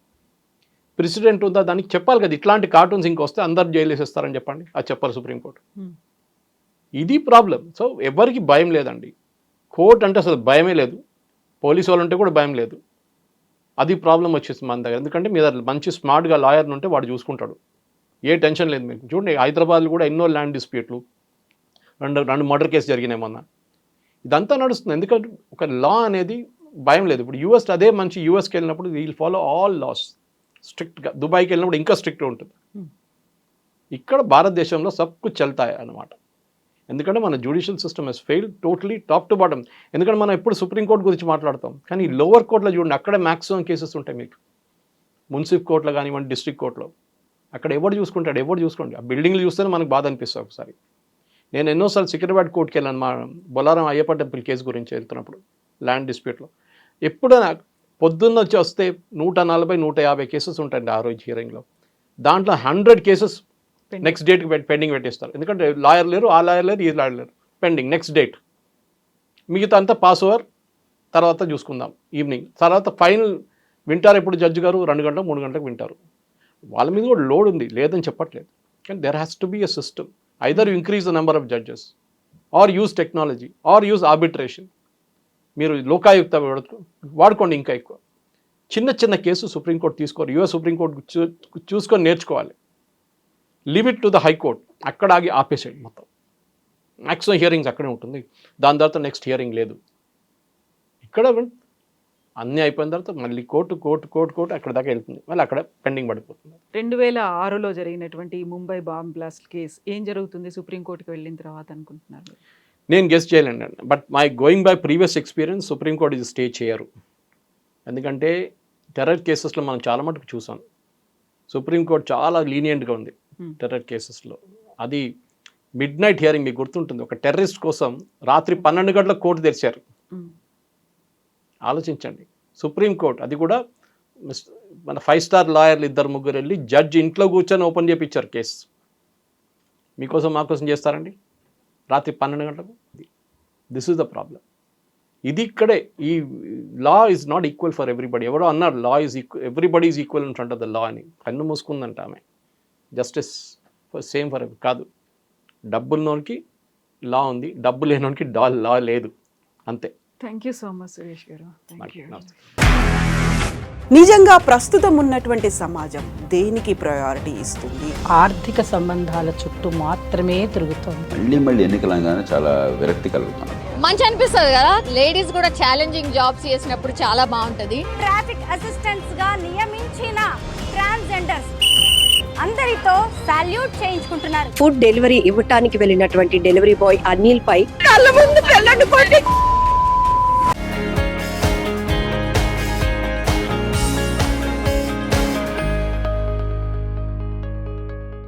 ప్రెసిడెంట్ ఉందా దానికి చెప్పాలి కదా, ఇట్లాంటి కార్టూన్స్ ఇంకొస్తే అందరు జైలు వేసేస్తారని చెప్పండి, అది చెప్పారు సుప్రీంకోర్టు. ఇది ప్రాబ్లం. సో ఎవరికి భయం లేదండి. కోర్టు అంటే అసలు భయమే లేదు, పోలీసు వాళ్ళు ఉంటే కూడా భయం లేదు. అది ప్రాబ్లం వచ్చేసి మన దగ్గర. ఎందుకంటే మీద మంచి స్మార్ట్గా లాయర్ని ఉంటే వాడు చూసుకుంటాడు, ఏ టెన్షన్ లేదు మీకు. చూడండి, హైదరాబాద్లో కూడా ఎన్నో ల్యాండ్ డిస్ప్యూట్లు, రెండు మర్డర్ కేసు జరిగినాయి మొన్న. ఇదంతా నడుస్తుంది ఎందుకంటే ఒక లా అనేది భయం లేదు. ఇప్పుడు యూఎస్ అదే మంచి, యూఎస్కి వెళ్ళినప్పుడు వీల్ ఫాలో ఆల్ లాస్ స్ట్రిక్ట్గా. దుబాయ్కి వెళ్ళినప్పుడు ఇంకా స్ట్రిక్ట్గా ఉంటుంది. ఇక్కడ భారతదేశంలో సబ్కు చల్తాయి అన్నమాట. ఎందుకంటే మన judicial system has failed totally top to bottom. ఎందుకంటే మనం ఎప్పుడు సుప్రీంకోర్టు గురించి మాట్లాడతాం, కానీ లోవర్ కోర్టులో చూడండి, అక్కడే మ్యాక్సిమం కేసెస్ ఉంటాయి మీకు. మున్సిపల్ కోర్టులో కానివ్వండి, డిస్ట్రిక్ట్ కోర్టులో, అక్కడ ఎవరు చూసుకుంటాడు? ఎవరు చూసుకోండి. ఆ బిల్డింగ్లు చూస్తేనే మనకు బాధ అనిపిస్తుంది ఒకసారి. నేను ఎన్నోసార్లు సికింద్రాబాద్ కోర్టుకి వెళ్ళాను, మా బొలారం అయ్యప్ప టెంపుల్ కేసు గురించి వెళ్తున్నప్పుడు, ల్యాండ్ డిస్ప్యూట్లో. ఎప్పుడైనా పొద్దున్న వచ్చి వస్తే 140-150 కేసెస్ ఉంటాయండి ఆ రోజు హియరింగ్లో. దాంట్లో 100 కేసెస్ నెక్స్ట్ డేట్కి పెండింగ్ పెట్టేస్తారు. ఎందుకంటే లాయర్ లేరు, ఆ లాయర్ లేరు, ఈ లాయర్ లేరు, పెండింగ్ నెక్స్ట్ డేట్. మిగతా అంతా పాస్ ఓవర్, తర్వాత చూసుకుందాం ఈవినింగ్. తర్వాత ఫైనల్ వింటారు ఎప్పుడు జడ్జి గారు? 2 గంటలకు 3 గంటలకు వింటారు. వాళ్ళ మీద కూడా లోడ్ ఉంది, లేదని చెప్పట్లేదు, కానీ there has to be a system. Either you increase the number of judges or use technology or use arbitration. మీరు లోకాయుక్త వాడుకోండి ఇంకా ఎక్కువ. చిన్న కేసు సుప్రీంకోర్టు తీసుకోరు, యుఎస్ సుప్రీంకోర్టు చూసుకొని నేర్చుకోవాలి. Leave it to the high court, అక్కడ ఆగి ఆపేసేయండి మొత్తం. మ్యాక్సిమం హియరింగ్స్ అక్కడే ఉంటుంది, దాని తర్వాత నెక్స్ట్ హియరింగ్ లేదు. ఇక్కడ అన్నీ అయిపోయిన తర్వాత మళ్ళీ కోర్టు అక్కడ దాకా వెళ్తుంది, మళ్ళీ అక్కడ పెండింగ్ పడిపోతుంది. 2006లో జరిగినటువంటి ముంబై బాంబ్ బ్లాస్ట్ కేసు ఏం జరుగుతుంది సుప్రీంకోర్టుకి వెళ్ళిన తర్వాత అనుకుంటున్నారు? నేను గెస్ చేయలేండి, but my going by previous experience supreme court ఇది స్టే చేయరు. ఎందుకంటే టెర్రర్ కేసెస్లో మనం చాలా మటుకు చూసాం, సుప్రీంకోర్టు చాలా లీనియంట్గా ఉంది టెర్రర్ కేసెస్లో. అది మిడ్ నైట్ హియరింగ్, మీకు గుర్తుంటుంది, ఒక టెర్రరిస్ట్ కోసం రాత్రి 12 గంటలకు కోర్టు తెరిచారు. ఆలోచించండి, సుప్రీంకోర్టు, అది కూడా మన 5 స్టార్ లాయర్లు 2-3 వెళ్ళి జడ్జి ఇంట్లో కూర్చొని ఓపెన్ చేయించారు కేసు. మీకోసం మాకోసం చేస్తారండి రాత్రి 12 గంటలకు? This is the problem. ఇది ఇక్కడే, ఈ law is not equal for everybody. ఎవరో అన్నారు law is equal, everybody is equal in front of the law అని. కన్ను మూసుకుందంట ఆమె. జస్టిస్ సేమ్ ఫర్ కాదు. డబ్బున్నోనికి లా ఉంది, డబ్బు లేనోనికి లా లేదు. అంతే. Thank you so much Suresh garu. Thank you. నిజంగా ప్రస్తుతం ఉన్నటువంటి సమాజం దేనికి ప్రయారిటీ ఇస్తుంది? ఆర్థిక సంబంధాల చుట్టూ మాత్రమే తిరుగుతోంది. మళ్ళీ ఎన్నికలంగానే చాలా విరక్తి కలుగుతాను. మంచి అనిపిస్తుంది కదా, లేడీస్ కూడా ఛాలెంజింగ్ జాబ్స్ చేసినప్పుడు చాలా బాగుంటది. ట్రాఫిక్ అసిస్టెంట్స్ గా నియమించిన ట్రాన్స్జెండర్స్ అందరితో సాల్యూట్ చేయించుకుంటున్నారు. ఫుడ్ డెలివరీ ఇవ్వటానికి వెళ్ళినటువంటి డెలివరీ బాయ్ అనిల్ పై కళ్ళ ముందు పెళ్ళండి